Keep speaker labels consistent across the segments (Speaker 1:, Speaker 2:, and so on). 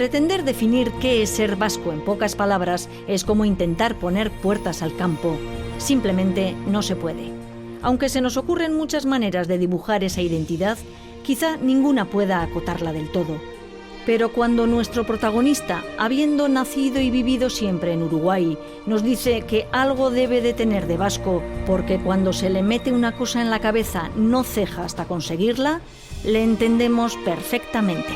Speaker 1: Pretender definir qué es ser vasco en pocas palabras es como intentar poner puertas al campo. Simplemente no se puede. Aunque se nos ocurren muchas maneras de dibujar esa identidad, quizá ninguna pueda acotarla del todo. Pero cuando nuestro protagonista, habiendo nacido y vivido siempre en Uruguay, nos dice que algo debe de tener de vasco porque cuando se le mete una cosa en la cabeza no ceja hasta conseguirla, le entendemos perfectamente.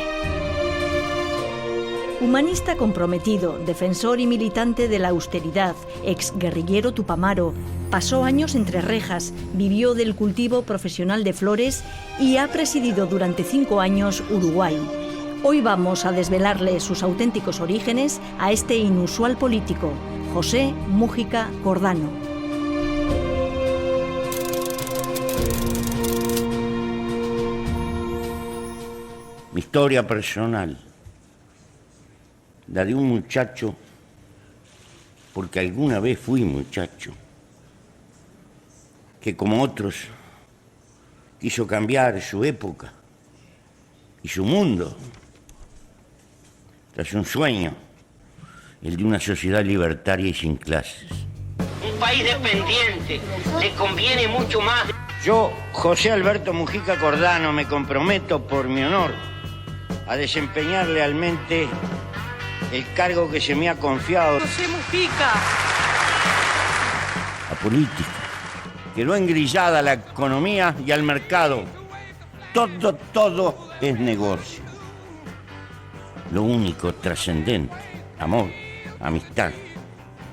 Speaker 1: Humanista comprometido, defensor y militante de la austeridad, exguerrillero tupamaro, pasó años entre rejas, vivió del cultivo profesional de flores y ha presidido durante 5 años Uruguay. Hoy vamos a desvelarle sus auténticos orígenes a este inusual político, José Múgica Cordano.
Speaker 2: Mi historia personal, la de un muchacho, porque alguna vez fui muchacho, que como otros quiso cambiar su época y su mundo tras un sueño, el de una sociedad libertaria y sin clases.
Speaker 3: Un país dependiente le conviene mucho más.
Speaker 2: Yo, José Alberto Múgica Cordano, me comprometo por mi honor a desempeñar lealmente el cargo que se me ha confiado.
Speaker 3: José Múgica.
Speaker 2: La política quedó engrillada a la economía y al mercado. Todo es negocio. Lo único trascendente, amor, amistad,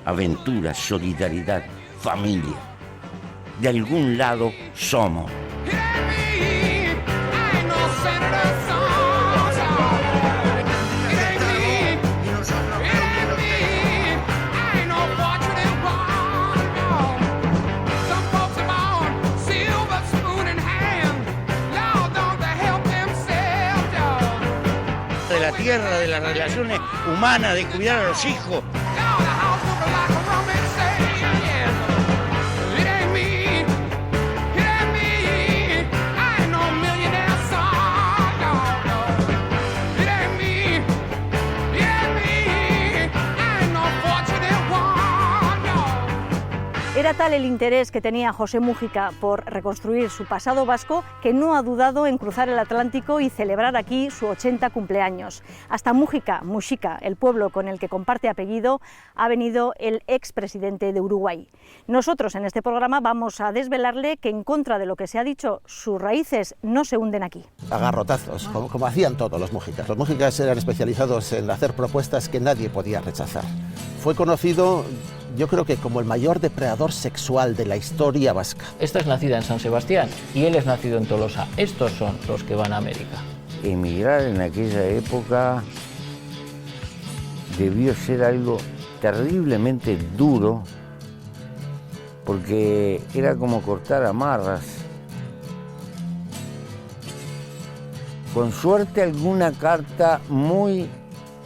Speaker 2: aventura, solidaridad, familia. De algún lado somos. De la tierra, de las relaciones humanas, de cuidar a los hijos.
Speaker 1: Era tal el interés que tenía José Múgica por reconstruir su pasado vasco que no ha dudado en cruzar el Atlántico y celebrar aquí su 80 cumpleaños. Hasta Múgica, el pueblo con el que comparte apellido, ha venido el expresidente de Uruguay. Nosotros en este programa vamos a desvelarle que en contra de lo que se ha dicho, sus raíces no se hunden aquí.
Speaker 4: A garrotazos, como hacían todos los múgicas. Los múgicas eran especializados en hacer propuestas que nadie podía rechazar. Fue conocido, yo creo que como el mayor depredador sexual de la historia vasca.
Speaker 5: Esta es nacida en San Sebastián y él es nacido en Tolosa. Estos son los que van a América.
Speaker 2: Emigrar en aquella época debió ser algo terriblemente duro, porque era como cortar amarras. Con suerte alguna carta muy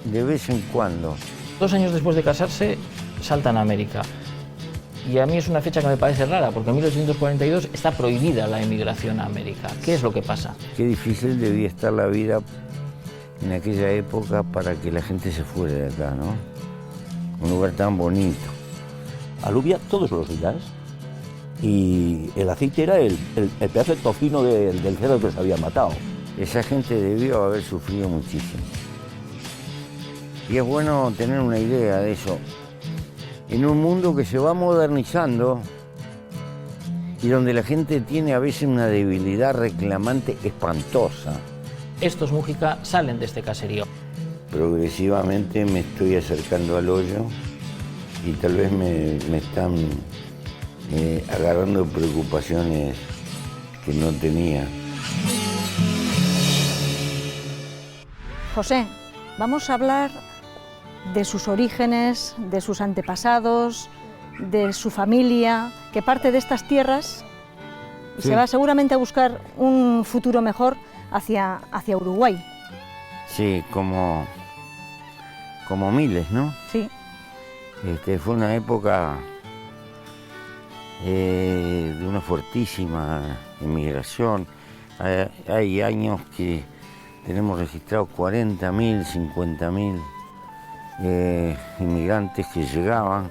Speaker 2: de vez en cuando.
Speaker 5: 2 años después de casarse, saltan a América. Y a mí es una fecha que me parece rara, porque en 1842 está prohibida la emigración a América. ¿Qué es lo que pasa?
Speaker 2: Qué difícil debía estar la vida en aquella época para que la gente se fuera de acá, ¿no? Un lugar tan bonito.
Speaker 6: Alubia todos los días y el aceite era el pedazo de tocino del cerdo que se había matado.
Speaker 2: Esa gente debió haber sufrido muchísimo. Y es bueno tener una idea de eso. En un mundo que se va modernizando y donde la gente tiene a veces una debilidad reclamante espantosa.
Speaker 5: Estos Múgica salen de este caserío.
Speaker 2: Progresivamente me estoy acercando al hoyo y tal vez me están agarrando preocupaciones que no tenía.
Speaker 1: José, vamos a hablar de sus orígenes, de sus antepasados, de su familia, que parte de estas tierras y
Speaker 2: sí,
Speaker 1: se va seguramente a buscar un futuro mejor hacia Uruguay.
Speaker 2: Sí, como miles, ¿no?
Speaker 1: Sí.
Speaker 2: Fue una época de una fuertísima inmigración. Hay años que tenemos registrados 40.000, 50.000 inmigrantes que llegaban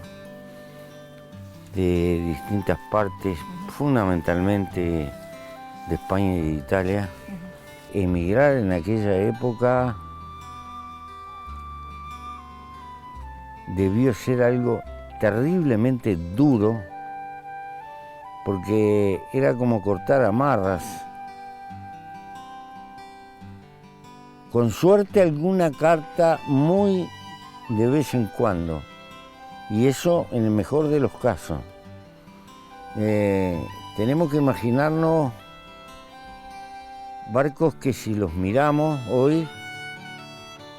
Speaker 2: de distintas partes, fundamentalmente de España y de Italia. Emigrar en aquella época debió ser algo terriblemente duro, porque era como cortar amarras. Con suerte alguna carta muy de vez en cuando, y eso en el mejor de los casos. Tenemos que imaginarnos barcos que si los miramos hoy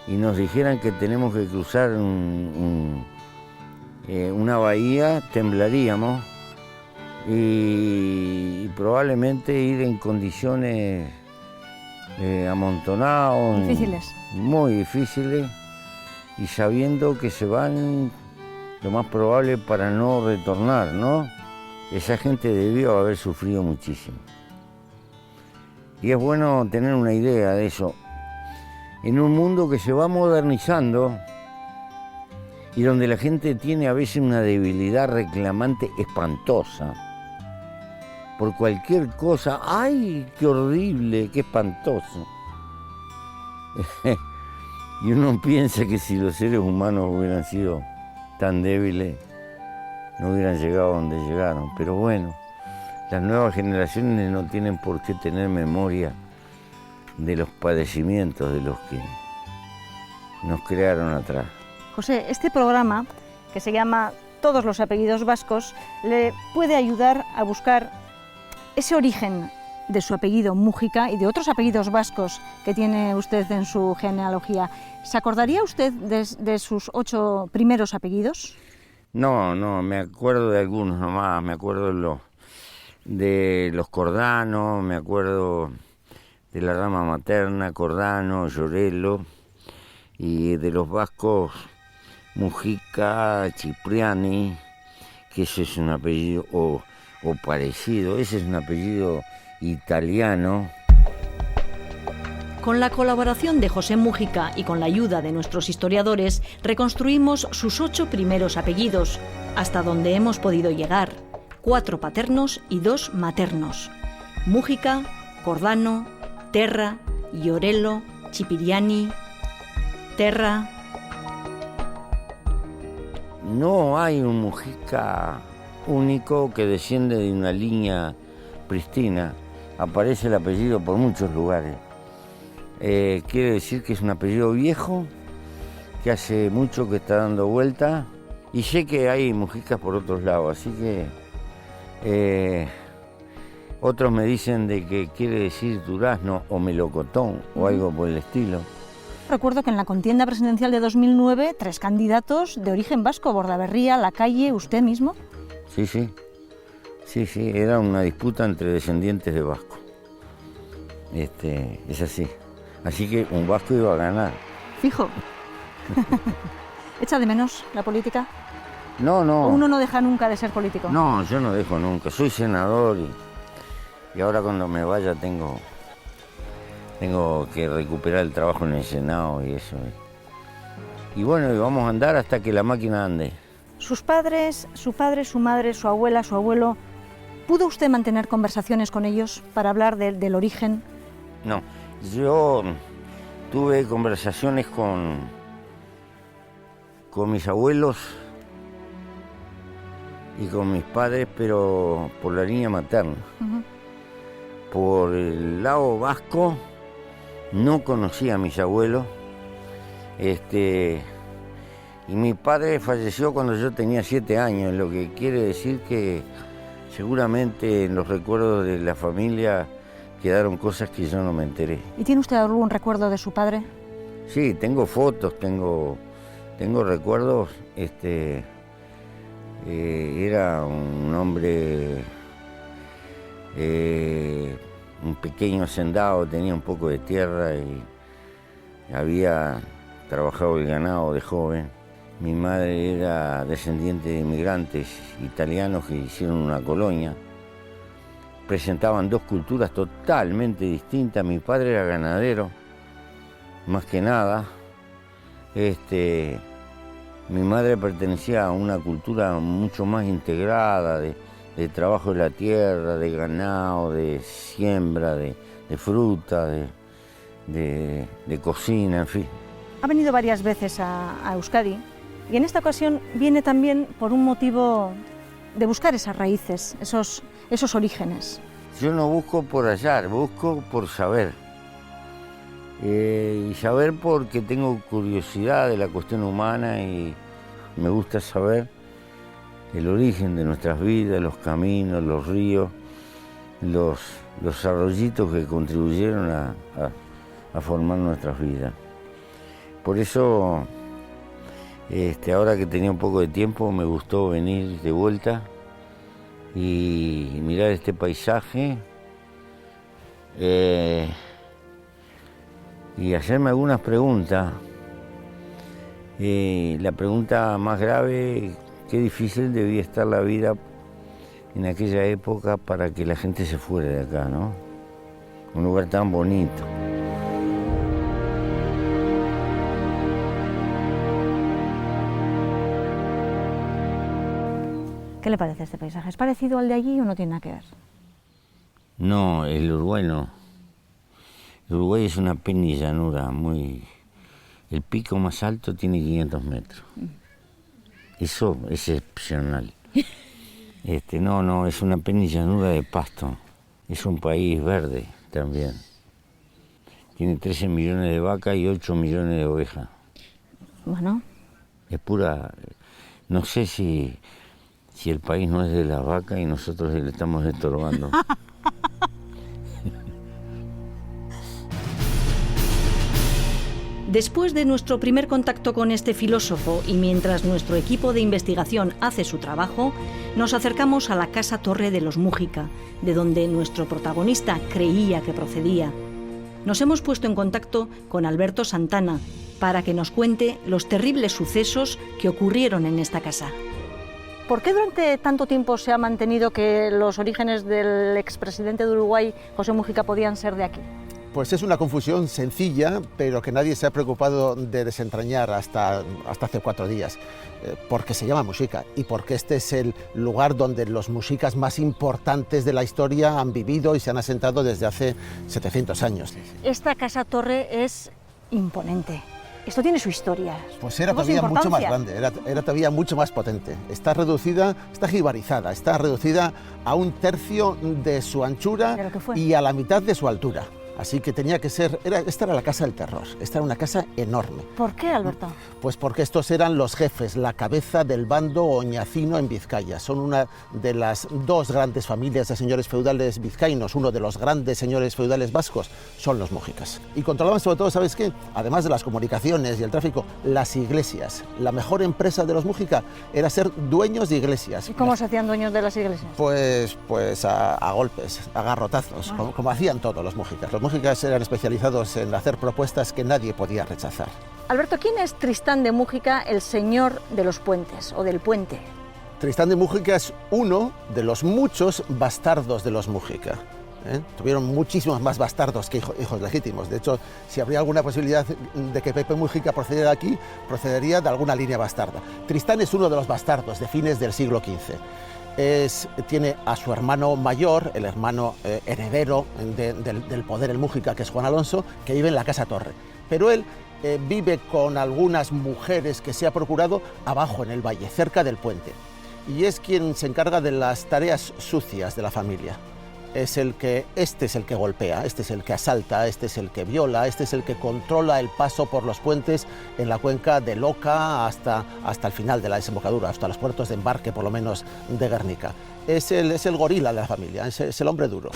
Speaker 2: y nos dijeran que tenemos que cruzar una bahía, temblaríamos y probablemente ir en condiciones amontonados,
Speaker 7: Difíciles.
Speaker 2: muy difíciles, y sabiendo que se van lo más probable para no retornar, ¿no? Esa gente debió haber sufrido muchísimo. Y es bueno tener una idea de eso. En un mundo que se va modernizando y donde la gente tiene a veces una debilidad reclamante espantosa por cualquier cosa. ¡Ay, qué horrible, qué espantoso! Y uno piensa que si los seres humanos hubieran sido tan débiles, no hubieran llegado a donde llegaron. Pero bueno, las nuevas generaciones no tienen por qué tener memoria de los padecimientos de los que nos crearon atrás.
Speaker 7: José, este programa, que se llama Todos los apellidos vascos, le puede ayudar a buscar ese origen de su apellido Múgica y de otros apellidos vascos que tiene usted en su genealogía. ¿Se acordaría usted de sus 8 primeros apellidos?
Speaker 2: No, me acuerdo de algunos nomás, me acuerdo de los Cordano, me acuerdo de la rama materna, Cordano, Llorelo, y de los vascos Mujica, Cipriani, que ese es un apellido, o parecido, ese es un apellido italiano.
Speaker 1: Con la colaboración de José Múgica y con la ayuda de nuestros historiadores, reconstruimos sus 8 primeros apellidos, hasta donde hemos podido llegar: 4 paternos y 2 maternos. Múgica, Cordano, Terra, Llorelo, Cipriani, Terra.
Speaker 2: No hay un Mujica único que desciende de una línea pristina. Aparece el apellido por muchos lugares. Quiere decir que es un apellido viejo, que hace mucho que está dando vuelta, y sé que hay Mujicas por otros lados, así que otros me dicen de que quiere decir durazno o melocotón o algo por el estilo.
Speaker 7: Recuerdo que en la contienda presidencial de 2009, 3 candidatos de origen vasco: Bordaberría, Lacalle, usted mismo.
Speaker 2: Sí, era una disputa entre descendientes de vascos. Es así. Así que un vasco iba a ganar.
Speaker 7: Fijo. ¿Echa de menos la política?
Speaker 2: No.
Speaker 7: ¿O uno no deja nunca de ser político?
Speaker 2: No, yo no dejo nunca. Soy senador y ahora cuando me vaya tengo que recuperar el trabajo en el Senado y eso. Y bueno, y vamos a andar hasta que la máquina ande.
Speaker 7: Sus padres, su padre, su madre, su abuela, su abuelo, ¿pudo usted mantener conversaciones con ellos para hablar del origen?
Speaker 2: No, yo tuve conversaciones con mis abuelos y con mis padres, pero por la línea materna.
Speaker 7: Uh-huh.
Speaker 2: Por el lado vasco no conocía a mis abuelos. Y mi padre falleció cuando yo tenía 7 años, lo que quiere decir que seguramente en los recuerdos de la familia quedaron cosas que yo no me enteré.
Speaker 7: ¿Y tiene usted algún recuerdo de su padre?
Speaker 2: Sí, tengo fotos, tengo recuerdos. Era un hombre, un pequeño hacendado, tenía un poco de tierra y había trabajado el ganado de joven. Mi madre era descendiente de inmigrantes italianos que hicieron una colonia. Presentaban 2 culturas totalmente distintas. Mi padre era ganadero más que nada. Mi madre pertenecía a una cultura mucho más integrada de trabajo de la tierra, de ganado, de siembra, de fruta, de cocina, en fin.
Speaker 7: Ha venido varias veces a Euskadi y en esta ocasión viene también por un motivo de buscar esas raíces, esos orígenes.
Speaker 2: Yo no busco por hallar, busco por saber. Y saber porque tengo curiosidad de la cuestión humana y me gusta saber el origen de nuestras vidas, los caminos, los ríos, los arroyitos que contribuyeron a formar nuestras vidas. Por eso, ahora que tenía un poco de tiempo, me gustó venir de vuelta y mirar este paisaje y hacerme algunas preguntas. La pregunta más grave, qué difícil debía estar la vida en aquella época para que la gente se fuera de acá, ¿no? Un lugar tan bonito.
Speaker 7: ¿Qué le parece este paisaje? ¿Es parecido al de allí o no tiene nada que ver?
Speaker 2: No, el Uruguay no. El Uruguay es una penillanura muy... El pico más alto tiene 500 metros. Eso es excepcional. No, es una penillanura de pasto. Es un país verde también. Tiene 13 millones de vacas y 8 millones de ovejas.
Speaker 7: Bueno.
Speaker 2: Es pura... No sé si el país no es de la vaca y nosotros le estamos estorbando.
Speaker 1: Después de nuestro primer contacto con este filósofo y mientras nuestro equipo de investigación hace su trabajo, nos acercamos a la Casa Torre de los Múgica, de donde nuestro protagonista creía que procedía. Nos hemos puesto en contacto con Alberto Santana para que nos cuente los terribles sucesos que ocurrieron en esta casa.
Speaker 7: ¿Por qué durante tanto tiempo se ha mantenido que los orígenes del expresidente de Uruguay, José Múgica, podían ser de aquí?
Speaker 4: Pues es una confusión sencilla, pero que nadie se ha preocupado de desentrañar hasta hace 4 días. Porque se llama Muxica y porque este es el lugar donde los muxicas más importantes de la historia han vivido y se han asentado desde hace 700 años.
Speaker 7: Esta casa-torre es imponente. Esto tiene su historia.
Speaker 4: Pues era todavía mucho más grande, era todavía mucho más potente. Está reducida, está jibarizada, está reducida a 1/3 de su anchura y a la mitad de su altura. Así que tenía que ser, esta era la casa del terror, esta era una casa enorme.
Speaker 7: ¿Por qué, Alberto?
Speaker 4: Pues porque estos eran los jefes, la cabeza del bando oñacino en Vizcaya. Son una de las 2 grandes familias de señores feudales vizcaínos, uno de los grandes señores feudales vascos, son los Múgicas. Y controlaban sobre todo, ¿sabes qué? Además de las comunicaciones y el tráfico, las iglesias. La mejor empresa de los Múgica era ser dueños de iglesias.
Speaker 7: ¿Y cómo se hacían dueños de las iglesias?
Speaker 4: Pues a golpes, a garrotazos, como hacían todos los Múgicas. Los Múgicas eran especializados en hacer propuestas que nadie podía rechazar.
Speaker 7: Alberto, ¿quién es Tristán de Múgica, el señor de los puentes o del puente?
Speaker 4: Tristán de Múgica es uno de los muchos bastardos de los Múgica. Tuvieron muchísimos más bastardos que hijos legítimos. De hecho, si habría alguna posibilidad de que Pepe Múgica procediera aquí, procedería de alguna línea bastarda. Tristán es uno de los bastardos de fines del siglo XV. Tiene a su hermano mayor, el hermano heredero del poder el Múgica, que es Juan Alonso, que vive en la Casa Torre. Pero él vive con algunas mujeres que se ha procurado abajo en el valle, cerca del puente. Y es quien se encarga de las tareas sucias de la familia. Este es el que golpea, este es el que asalta, este es el que viola, este es el que controla el paso por los puentes en la cuenca de Loca hasta el final de la desembocadura, hasta los puertos de embarque, por lo menos, de Guernica. Es el gorila de la familia, es el hombre duro.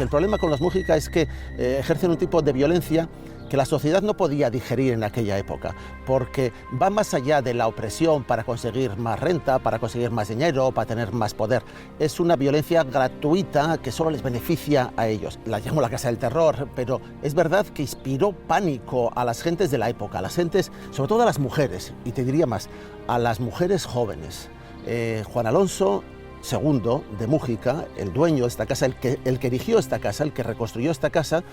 Speaker 4: El problema con los Múgica es que ejercen un tipo de violencia que la sociedad no podía digerir en aquella época, porque va más allá de la opresión para conseguir más renta, para conseguir más dinero, para tener más poder. Es una violencia gratuita que solo les beneficia a ellos. La llamo la Casa del Terror, pero es verdad que inspiró pánico a las gentes de la época, a las gentes, sobre todo a las mujeres, y te diría más, a las mujeres jóvenes. Juan Alonso II de Múgica, el dueño de esta casa, el que erigió esta casa, el que reconstruyó esta casa,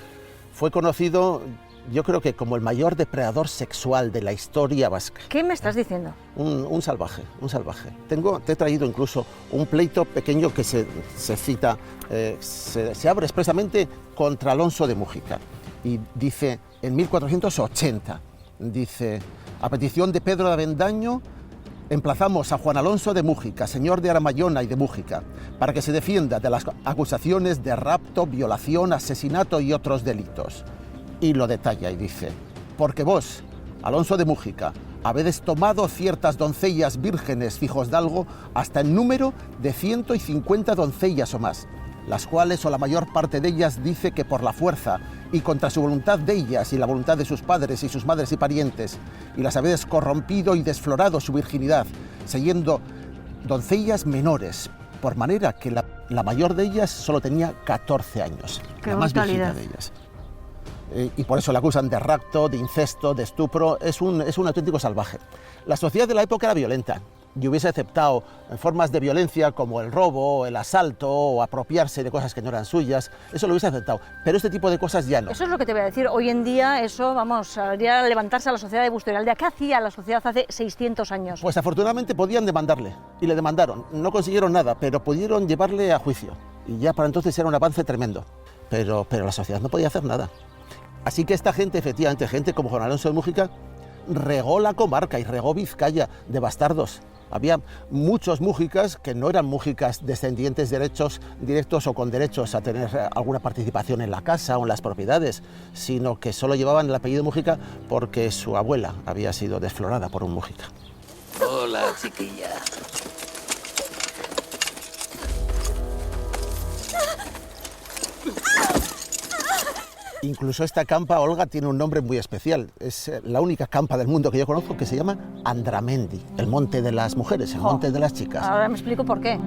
Speaker 4: fue conocido, yo creo que como el mayor depredador sexual de la historia vasca.
Speaker 7: ¿Qué me estás diciendo?
Speaker 4: Un salvaje, un salvaje. Te he traído incluso un pleito pequeño que se cita, se abre expresamente contra Alonso de Múgica. Y dice, en 1480, dice, a petición de Pedro de Avendaño, emplazamos a Juan Alonso de Múgica, señor de Aramayona y de Múgica, para que se defienda de las acusaciones de rapto, violación, asesinato y otros delitos. Y lo detalla y dice, porque vos, Alonso de Múgica, habedes tomado ciertas doncellas vírgenes fijosdalgo hasta el número de 150 doncellas o más, las cuales o la mayor parte de ellas dice que por la fuerza y contra su voluntad de ellas y la voluntad de sus padres y sus madres y parientes, y las habedes corrompido y desflorado su virginidad, siendo doncellas menores, por manera que la mayor de ellas solo tenía 14 años,
Speaker 7: Qué
Speaker 4: la más
Speaker 7: brutalidad.
Speaker 4: viejita de ellas. Y por eso la acusan de rapto, de incesto, de estupro. Es un auténtico salvaje. La sociedad de la época era violenta y hubiese aceptado formas de violencia como el robo, el asalto o apropiarse de cosas que no eran suyas. Eso lo hubiese aceptado, pero este tipo de cosas ya no.
Speaker 7: Eso es lo que te voy a decir. Hoy en día eso, vamos, haría levantarse a la sociedad de Busturialdea. ¿Qué hacía la sociedad hace 600 años?
Speaker 4: Pues afortunadamente podían demandarle y le demandaron. No consiguieron nada, pero pudieron llevarle a juicio. Y ya para entonces era un avance tremendo. Pero la sociedad no podía hacer nada. Así que esta gente, efectivamente, gente como Juan Alonso de Múgica, regó la comarca y regó Vizcaya de bastardos. Había muchos múgicas que no eran múgicas descendientes directos o con derechos a tener alguna participación en la casa o en las propiedades, sino que solo llevaban el apellido Múgica porque su abuela había sido desflorada por un múgica.
Speaker 8: Hola, chiquilla.
Speaker 4: Incluso esta campa, Olga, tiene un nombre muy especial. Es la única campa del mundo que yo conozco que se llama Andramendi, el monte de las mujeres, el monte de las chicas.
Speaker 7: Ahora me explico por qué.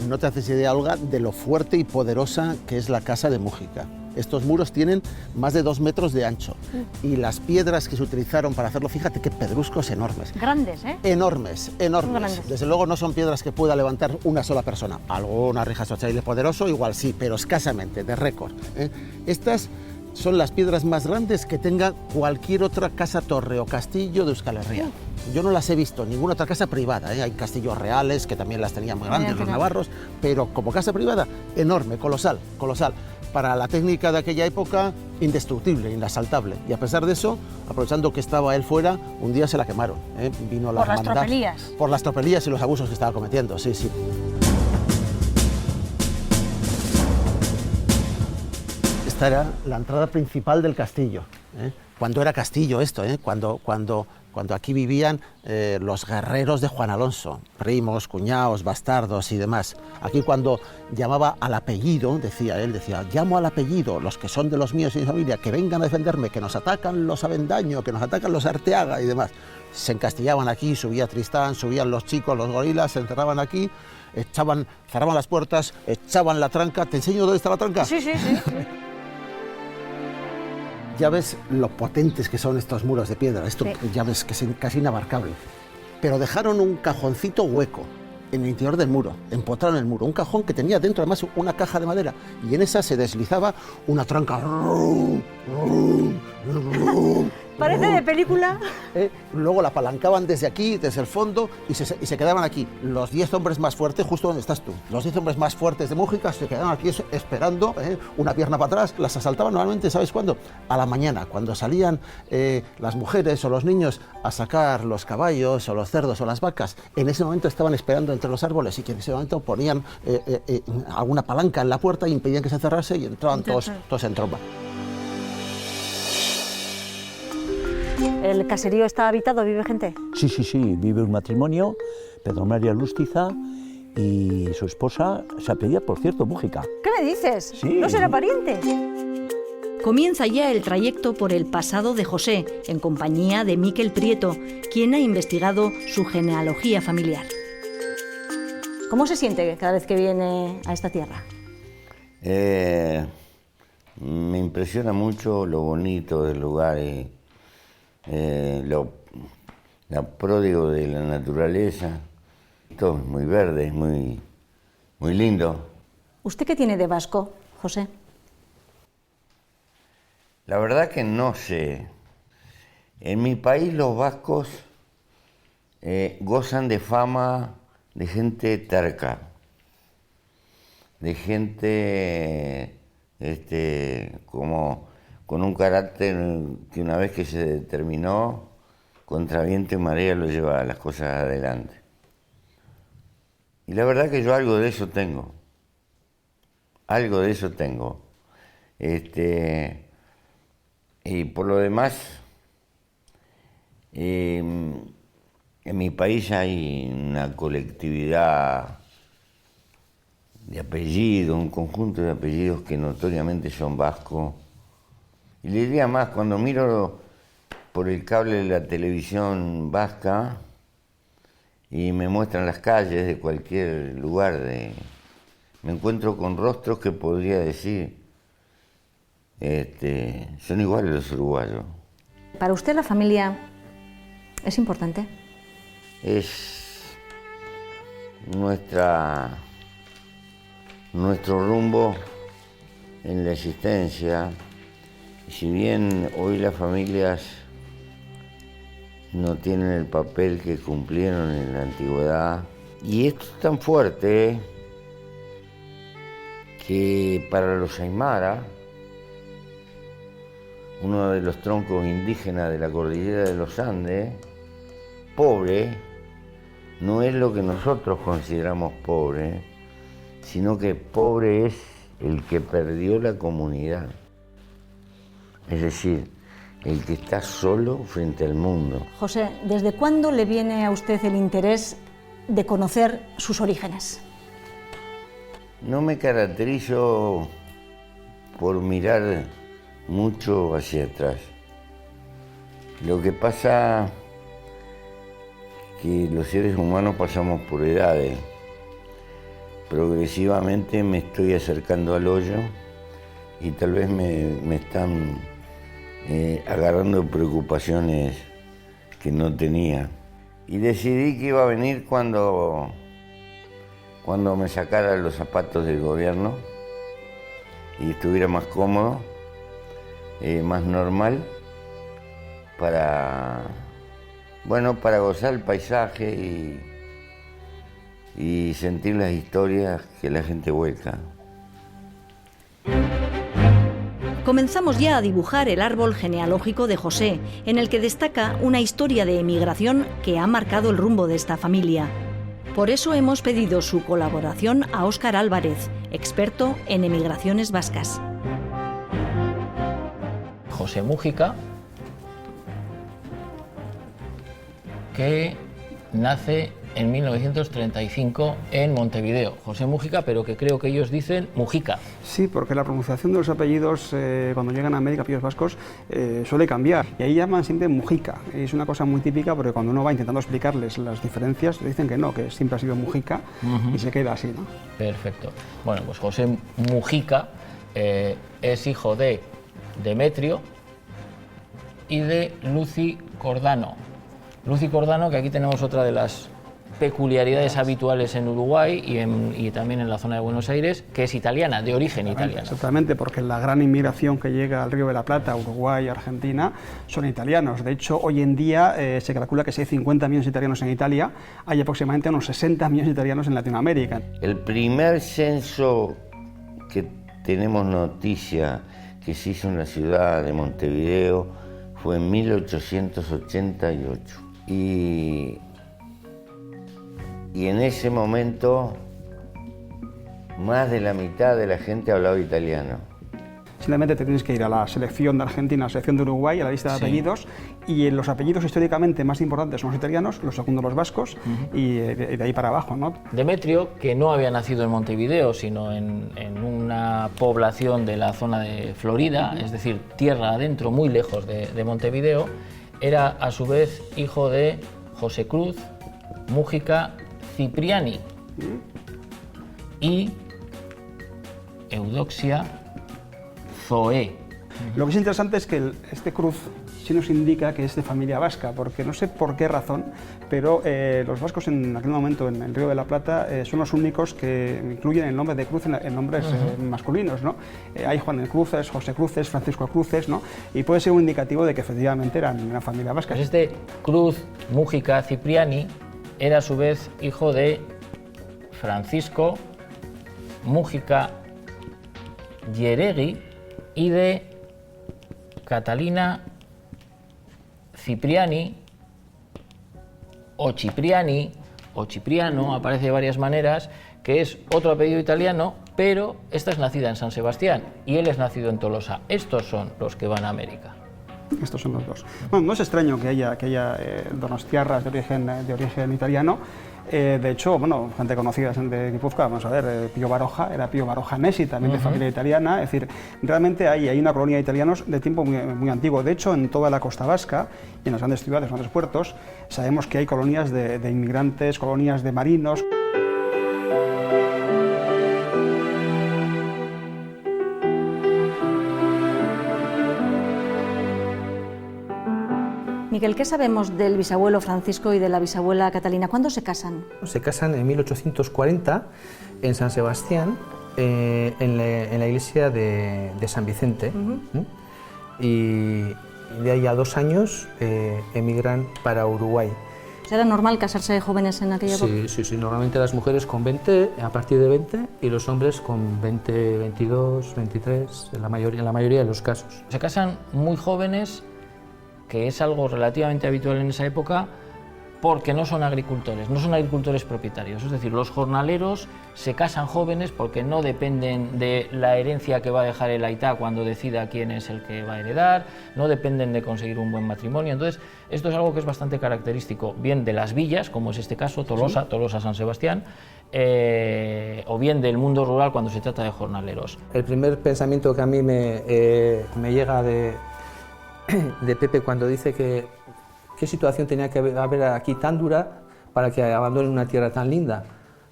Speaker 4: No te haces idea, Olga, de lo fuerte y poderosa que es la casa de Múgica. Estos muros tienen más de 2 metros de ancho y las piedras que se utilizaron para hacerlo, fíjate qué pedruscos enormes.
Speaker 7: Grandes, ¿eh?
Speaker 4: Enormes, enormes.
Speaker 7: Grandes.
Speaker 4: Desde luego no son piedras que pueda levantar una sola persona. Alguna rijasochaile poderoso, igual sí, pero escasamente, de récord. Estas son las piedras más grandes que tenga cualquier otra casa, torre o castillo de Euskal Herria. Yo no las he visto en ninguna otra casa privada. Hay castillos reales que también las tenían muy grandes, los navarros, pero como casa privada, enorme, colosal, colosal. Para la técnica de aquella época, indestructible, inasaltable. Y a pesar de eso, aprovechando que estaba él fuera, un día se la quemaron. Vino la
Speaker 7: Por las
Speaker 4: hermandad.
Speaker 7: tropelías.
Speaker 4: Por las tropelías y los abusos que estaba cometiendo, sí, sí. Esta era la entrada principal del castillo. Cuando era castillo esto, cuando aquí vivían los guerreros de Juan Alonso, primos, cuñados, bastardos y demás. Aquí cuando llamaba al apellido, decía, llamo al apellido, los que son de los míos y mi familia, que vengan a defenderme, que nos atacan los Avendaño, que nos atacan los Arteaga y demás. Se encastillaban aquí, subía Tristán, subían los chicos, los gorilas, se encerraban aquí, cerraban las puertas, echaban la tranca. ¿Te enseño dónde está la tranca?
Speaker 7: Sí.
Speaker 4: Ya ves lo potentes que son estos muros de piedra, esto
Speaker 7: Sí.
Speaker 4: ya ves que es casi inabarcable. Pero dejaron un cajoncito hueco en el interior del muro, empotraron el muro, un cajón que tenía dentro además una caja de madera y en esa se deslizaba una tranca.
Speaker 7: Parece de película.
Speaker 4: Luego la apalancaban desde aquí, desde el fondo, y se quedaban aquí. Los 10 hombres más fuertes, justo donde estás tú, los 10 hombres más fuertes de Múgica se quedaban aquí esperando, una pierna para atrás. Las asaltaban normalmente, ¿sabes cuándo? A la mañana, cuando salían las mujeres o los niños a sacar los caballos o los cerdos o las vacas. En ese momento estaban esperando entre los árboles y que en ese momento ponían alguna palanca en la puerta y impedían que se cerrase y entraban todos en tromba.
Speaker 7: ¿El caserío está habitado? ¿Vive gente?
Speaker 6: Sí, sí, sí, vive un matrimonio, Pedro María Lústiza, y su esposa se apellida, por cierto, Mújica.
Speaker 7: ¿Qué me dices?
Speaker 6: Sí.
Speaker 7: ¿No será pariente?
Speaker 1: Comienza ya el trayecto por el pasado de José, en compañía de Miquel Prieto, quien ha investigado su genealogía familiar.
Speaker 7: ¿Cómo se siente cada vez que viene a esta tierra?
Speaker 2: Me impresiona mucho lo bonito del lugar y lo pródigo de la naturaleza. Todo es muy verde, es muy lindo.
Speaker 7: ¿Usted qué tiene de vasco, José?
Speaker 2: La verdad que no sé. En mi país los vascos gozan de fama de gente terca, de gente como con un carácter que una vez que se determinó, contra viento y marea lo lleva a las cosas adelante. Y la verdad que yo algo de eso tengo. Algo de eso tengo. Y por lo demás, en mi país hay una colectividad de apellidos, un conjunto de apellidos que notoriamente son vascos. Y le diría más, cuando miro por el cable de la televisión vasca y me muestran las calles de cualquier lugar, me encuentro con rostros que podría decir, son iguales los uruguayos.
Speaker 7: ¿Para usted la familia es importante?
Speaker 2: Es nuestro rumbo en la existencia. Y si bien hoy las familias no tienen el papel que cumplieron en la antigüedad, y esto es tan fuerte que para los aymara, uno de los troncos indígenas de la cordillera de los Andes, pobre no es lo que nosotros consideramos pobre, sino que pobre es el que perdió la comunidad. Es decir, el que está solo frente al mundo.
Speaker 7: José, ¿desde cuándo le viene a usted el interés de conocer sus orígenes?
Speaker 2: No me caracterizo por mirar mucho hacia atrás. Lo que pasa es que los seres humanos pasamos por edades. Progresivamente me estoy acercando al hoyo y tal vez me están agarrando preocupaciones que no tenía. Y decidí que iba a venir cuando me sacara los zapatos del gobierno y estuviera más cómodo, más normal, para gozar el paisaje y sentir las historias que la gente vuelca.
Speaker 1: Comenzamos ya a dibujar el árbol genealógico de José, en el que destaca una historia de emigración que ha marcado el rumbo de esta familia. Por eso hemos pedido su colaboración a Óscar Álvarez, experto en emigraciones vascas.
Speaker 5: José Mújica, que nace en 1935 en Montevideo. José Mújica, pero que creo que ellos dicen Mujica.
Speaker 9: Sí, porque la pronunciación de los apellidos cuando llegan a América, apellidos vascos, suele cambiar. Y ahí llaman siempre Mujica. Es una cosa muy típica porque cuando uno va intentando explicarles las diferencias, dicen que no, que siempre ha sido Mujica y se queda así, ¿no?
Speaker 5: Perfecto. Bueno, pues José Mújica es hijo de Demetrio y de Lucy Cordano. Lucy Cordano, que aquí tenemos otra de las peculiaridades habituales en Uruguay y también en la zona de Buenos Aires, que es italiana, de origen italiano.
Speaker 9: Exactamente, porque la gran inmigración que llega al Río de la Plata, Uruguay, Argentina, son italianos. De hecho, hoy en día se calcula que si hay 50 millones de italianos en Italia, hay aproximadamente unos 60 millones de italianos en Latinoamérica.
Speaker 2: El primer censo que tenemos noticia que se hizo en la ciudad de Montevideo fue en 1888. Y en ese momento más de la mitad de la gente hablaba italiano.
Speaker 9: simplemente te tienes que ir a la selección de Argentina, a la selección de Uruguay, a la lista de apellidos, y en los apellidos históricamente más importantes son los italianos, los segundos los vascos, y de ahí para abajo, ¿no?
Speaker 5: Demetrio, que no había nacido en Montevideo, sino en una población de la zona de Florida, es decir, tierra adentro, muy lejos de Montevideo, era a su vez hijo de José Cruz Múgica Cipriani y Eudoxia Zoé.
Speaker 9: Lo que es interesante es que este Cruz sí nos indica que es de familia vasca, porque no sé por qué razón, pero los vascos en aquel momento en el Río de la Plata son los únicos que incluyen el nombre de Cruz en nombres masculinos, ¿no? Hay Juan Cruces, José Cruces, Francisco Cruces, ¿no? Y puede ser un indicativo de que efectivamente eran una familia vasca.
Speaker 5: Pues este Cruz Múgica Cipriani era a su vez hijo de Francisco Múgica Yeregui y de Catalina Cipriani o Cipriani o Cipriano, aparece de varias maneras, que es otro apellido italiano, pero esta es nacida en San Sebastián y él es nacido en Tolosa. Estos son los que van a América.
Speaker 9: Estos son los dos. Bueno, no es extraño que haya donostiarras de origen italiano. De hecho, bueno, gente conocida de Guipúzcoa, vamos a ver, Pío Baroja, era Pío Baroja Nesi, también de familia italiana. Es decir, realmente hay una colonia de italianos de tiempo muy antiguo. De hecho, en toda la costa vasca y en las grandes ciudades, en los grandes puertos, sabemos que hay colonias de inmigrantes, colonias de marinos.
Speaker 7: Miguel, ¿qué sabemos del bisabuelo Francisco y de la bisabuela Catalina? ¿Cuándo se casan?
Speaker 10: Se casan en 1840 en San Sebastián, en la iglesia de San Vicente. Y de ahí a 2 años emigran para Uruguay.
Speaker 7: ¿Era normal casarse de jóvenes en aquella época?
Speaker 10: Sí. Normalmente las mujeres con 20, a partir de 20, y los hombres con 20, 22, 23, en la mayoría de los casos.
Speaker 5: Se casan muy jóvenes, que es algo relativamente habitual en esa época, porque no son agricultores propietarios. Es decir, los jornaleros se casan jóvenes porque no dependen de la herencia que va a dejar el aitá cuando decida quién es el que va a heredar, no dependen de conseguir un buen matrimonio. Entonces, esto es algo que es bastante característico, bien de las villas, como es este caso, Tolosa, San Sebastián, o bien del mundo rural cuando se trata de jornaleros.
Speaker 10: El primer pensamiento que a mí me llega de Pepe cuando dice que qué situación tenía que haber aquí tan dura para que abandonen una tierra tan linda.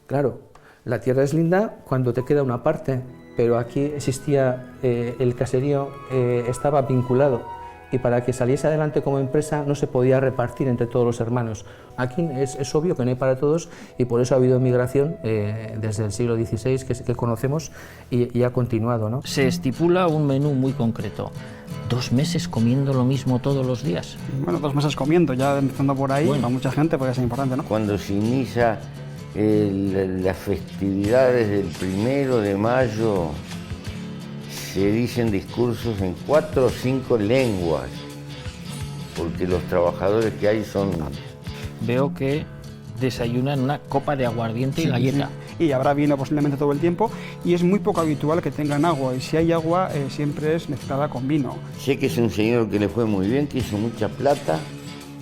Speaker 10: Claro, la tierra es linda cuando te queda una parte, pero aquí existía, el caserío estaba vinculado y para que saliese adelante como empresa no se podía repartir entre todos los hermanos. Aquí es obvio que no hay para todos y por eso ha habido migración desde el siglo XVI que conocemos y ha continuado, ¿no?
Speaker 5: Se estipula un menú muy concreto. 2 meses comiendo lo mismo todos los días.
Speaker 9: Bueno, 2 meses comiendo, ya empezando por ahí, para mucha gente puede ser importante, ¿no?
Speaker 2: Cuando se inicia las festividades del 1 de mayo, se dicen discursos en 4 o 5 lenguas, porque los trabajadores que hay son...
Speaker 5: Veo que desayunan una copa de aguardiente y galleta.
Speaker 9: Sí. Y habrá vino posiblemente todo el tiempo, y es muy poco habitual que tengan agua, y si hay agua siempre es mezclada con vino.
Speaker 2: Sé que es un señor que le fue muy bien, que hizo mucha plata,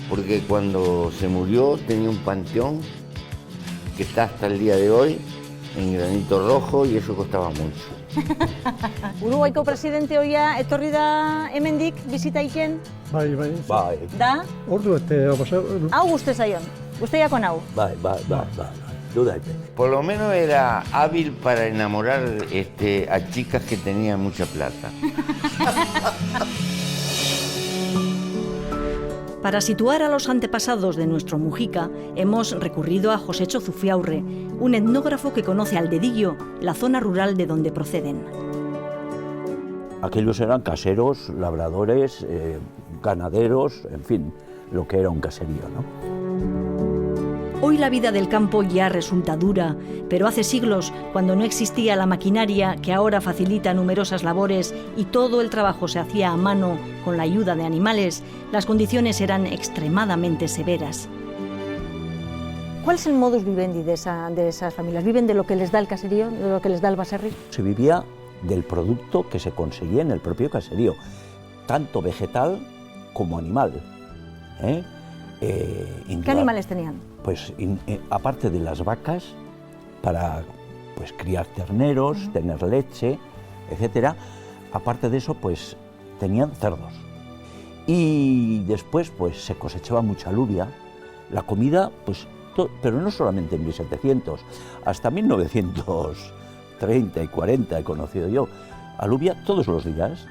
Speaker 2: porque cuando se murió tenía un panteón que está hasta el día de hoy en granito rojo y eso costaba mucho.
Speaker 7: Uruguaiko presidente hoia etorri da hemendik bizitaiken?
Speaker 11: Bai.
Speaker 7: Da?
Speaker 11: Ordu
Speaker 7: Hau guste zaion. Gusteiako hau.
Speaker 6: Bai. Dudate.
Speaker 2: Por lo menos era hábil para enamorar a chicas que tenían mucha plata.
Speaker 1: Para situar a los antepasados de nuestro Mujica, hemos recurrido a Josecho Zufiaurre, un etnógrafo que conoce al dedillo la zona rural de donde proceden.
Speaker 6: Aquellos eran caseros, labradores, ganaderos, en fin, lo que era un caserío, ¿no?
Speaker 1: Hoy la vida del campo ya resulta dura, pero hace siglos, cuando no existía la maquinaria que ahora facilita numerosas labores y todo el trabajo se hacía a mano con la ayuda de animales, las condiciones eran extremadamente severas.
Speaker 7: ¿Cuál es el modus vivendi de esas familias? ¿Viven de lo que les da el caserío, de lo que les da el baserri?
Speaker 6: Se vivía del producto que se conseguía en el propio caserío, tanto vegetal como animal.
Speaker 7: ¿Qué animales tenían?
Speaker 6: Pues aparte de las vacas, para pues criar terneros, tener leche, etcétera. Aparte de eso, pues tenían cerdos. Y después, pues se cosechaba mucha alubia. La comida, pues, pero no solamente en 1700, hasta 1930 y 40 he conocido yo. Alubia todos los días.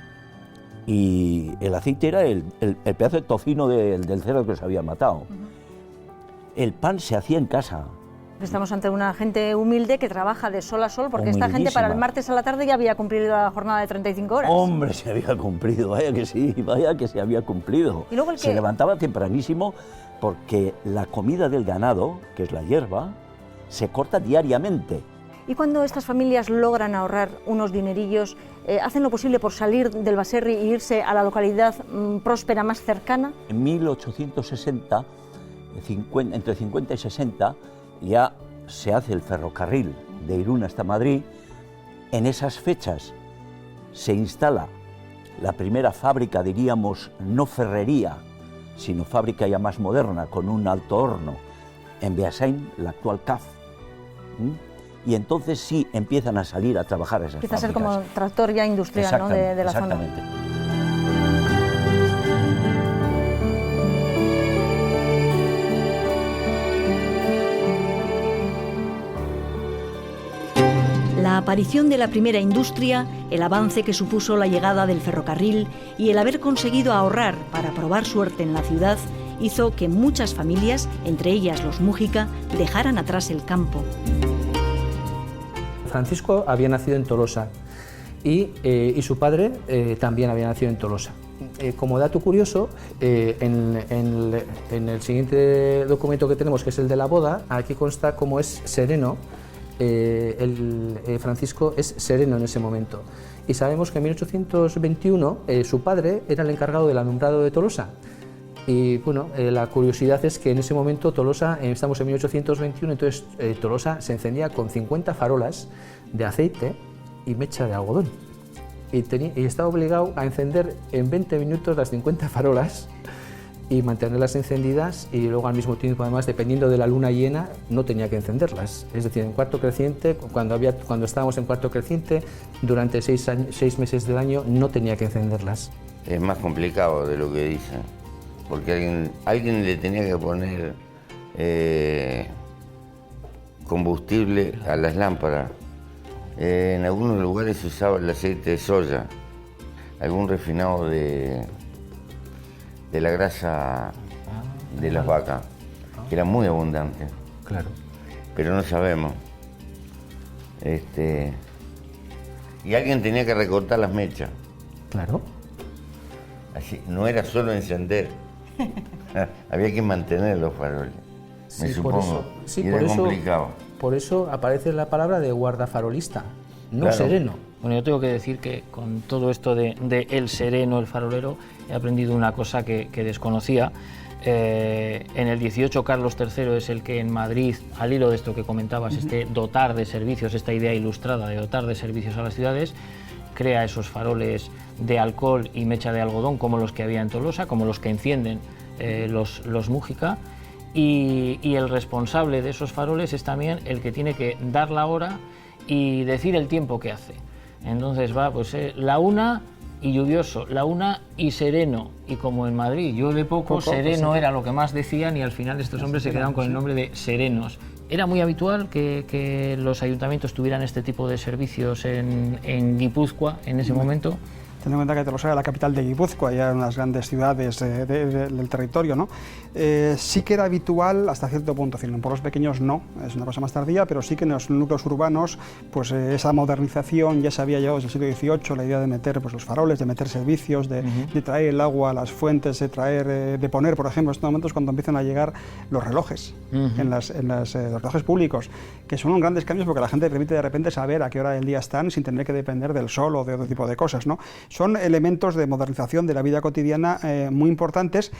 Speaker 6: Y el aceite era el pedazo de tocino del cerdo que se había matado. El pan se hacía en casa.
Speaker 7: Estamos ante una gente humilde que trabaja de sol a sol, porque esta gente para el martes a la tarde ya había cumplido la jornada de 35 horas.
Speaker 6: Hombre, se había cumplido, vaya que sí, vaya que se había cumplido.
Speaker 7: ¿Y luego
Speaker 6: se levantaba tempranísimo porque la comida del ganado, que es la hierba, se corta diariamente.
Speaker 7: Y cuando estas familias logran ahorrar unos dinerillos, ¿hacen lo posible por salir del Baserri e irse a la localidad próspera más cercana?
Speaker 6: En 1860, entre 50 y 60, ya se hace el ferrocarril de Irún hasta Madrid. En esas fechas se instala la primera fábrica, diríamos, no ferrería, sino fábrica ya más moderna, con un alto horno, en Beasain, la actual CAF. Y entonces sí empiezan a salir a trabajar esas
Speaker 7: fábricas. Empieza a ser como tractor ya industrial, ¿no?, de la zona.
Speaker 6: Exactamente.
Speaker 1: La aparición de la primera industria, el avance que supuso la llegada del ferrocarril y el haber conseguido ahorrar para probar suerte en la ciudad hizo que muchas familias, entre ellas los Múgica, dejaran atrás el campo.
Speaker 10: Francisco había nacido en Tolosa y su padre también había nacido en Tolosa. Como dato curioso, en el siguiente documento que tenemos, que es el de la boda, aquí consta cómo es sereno. Francisco es sereno en ese momento. Y sabemos que en 1821 su padre era el encargado del alumbrado de Tolosa. Y bueno, la curiosidad es que en ese momento Tolosa, estamos en 1821, entonces Tolosa se encendía con 50 farolas de aceite y mecha de algodón. Y estaba obligado a encender en 20 minutos las 50 farolas y mantenerlas encendidas, y luego al mismo tiempo, además, dependiendo de la luna llena, no tenía que encenderlas. Es decir, en cuarto creciente, cuando estábamos en cuarto creciente, durante 6 meses del año no tenía que encenderlas.
Speaker 2: Es más complicado de lo que dicen, porque alguien le tenía que poner combustible a las lámparas. En algunos lugares se usaba el aceite de soya, algún refinado de la grasa de las vacas, que era muy abundante.
Speaker 10: Claro.
Speaker 2: Pero no sabemos. Y alguien tenía que recortar las mechas.
Speaker 10: Claro.
Speaker 2: Así, no era solo encender, había que mantener los faroles, me supongo. Y era complicado.
Speaker 10: Por eso aparece la palabra de guardafarolista, no claro. Sereno.
Speaker 5: Bueno, yo tengo que decir que con todo esto de el sereno, el farolero, he aprendido una cosa que desconocía. En el 18 Carlos III es el que en Madrid, al hilo de esto que comentabas, dotar de servicios, esta idea ilustrada de dotar de servicios a las ciudades, crea esos faroles de alcohol y mecha de algodón como los que había en Tolosa, como los que encienden los Múgica, y el responsable de esos faroles es también el que tiene que dar la hora y decir el tiempo que hace. Entonces va, pues la 1 y lluvioso, la 1 y sereno, y como en Madrid llueve poco, sereno era lo que más decían, y al final estos hombres se quedaron con el nombre de serenos. Era muy habitual que los ayuntamientos tuvieran este tipo de servicios en Guipúzcoa en ese momento.
Speaker 9: Teniendo en cuenta que Tolosa era la capital de Guipúzcoa, ya en las grandes ciudades del territorio, ¿no? Sí que era habitual hasta cierto punto, es decir, en pueblos pequeños no, es una cosa más tardía, pero sí que en los núcleos urbanos, pues esa modernización ya se había llevado desde el siglo XVIII, la idea de meter pues, los faroles, de meter servicios, de traer el agua a las fuentes, de poner, por ejemplo, en estos momentos cuando empiezan a llegar los relojes, los relojes públicos, que son grandes cambios porque la gente permite de repente saber a qué hora del día están sin tener que depender del sol o de otro tipo de cosas, ¿no? Son elementos de modernización de la vida cotidiana muy importantes.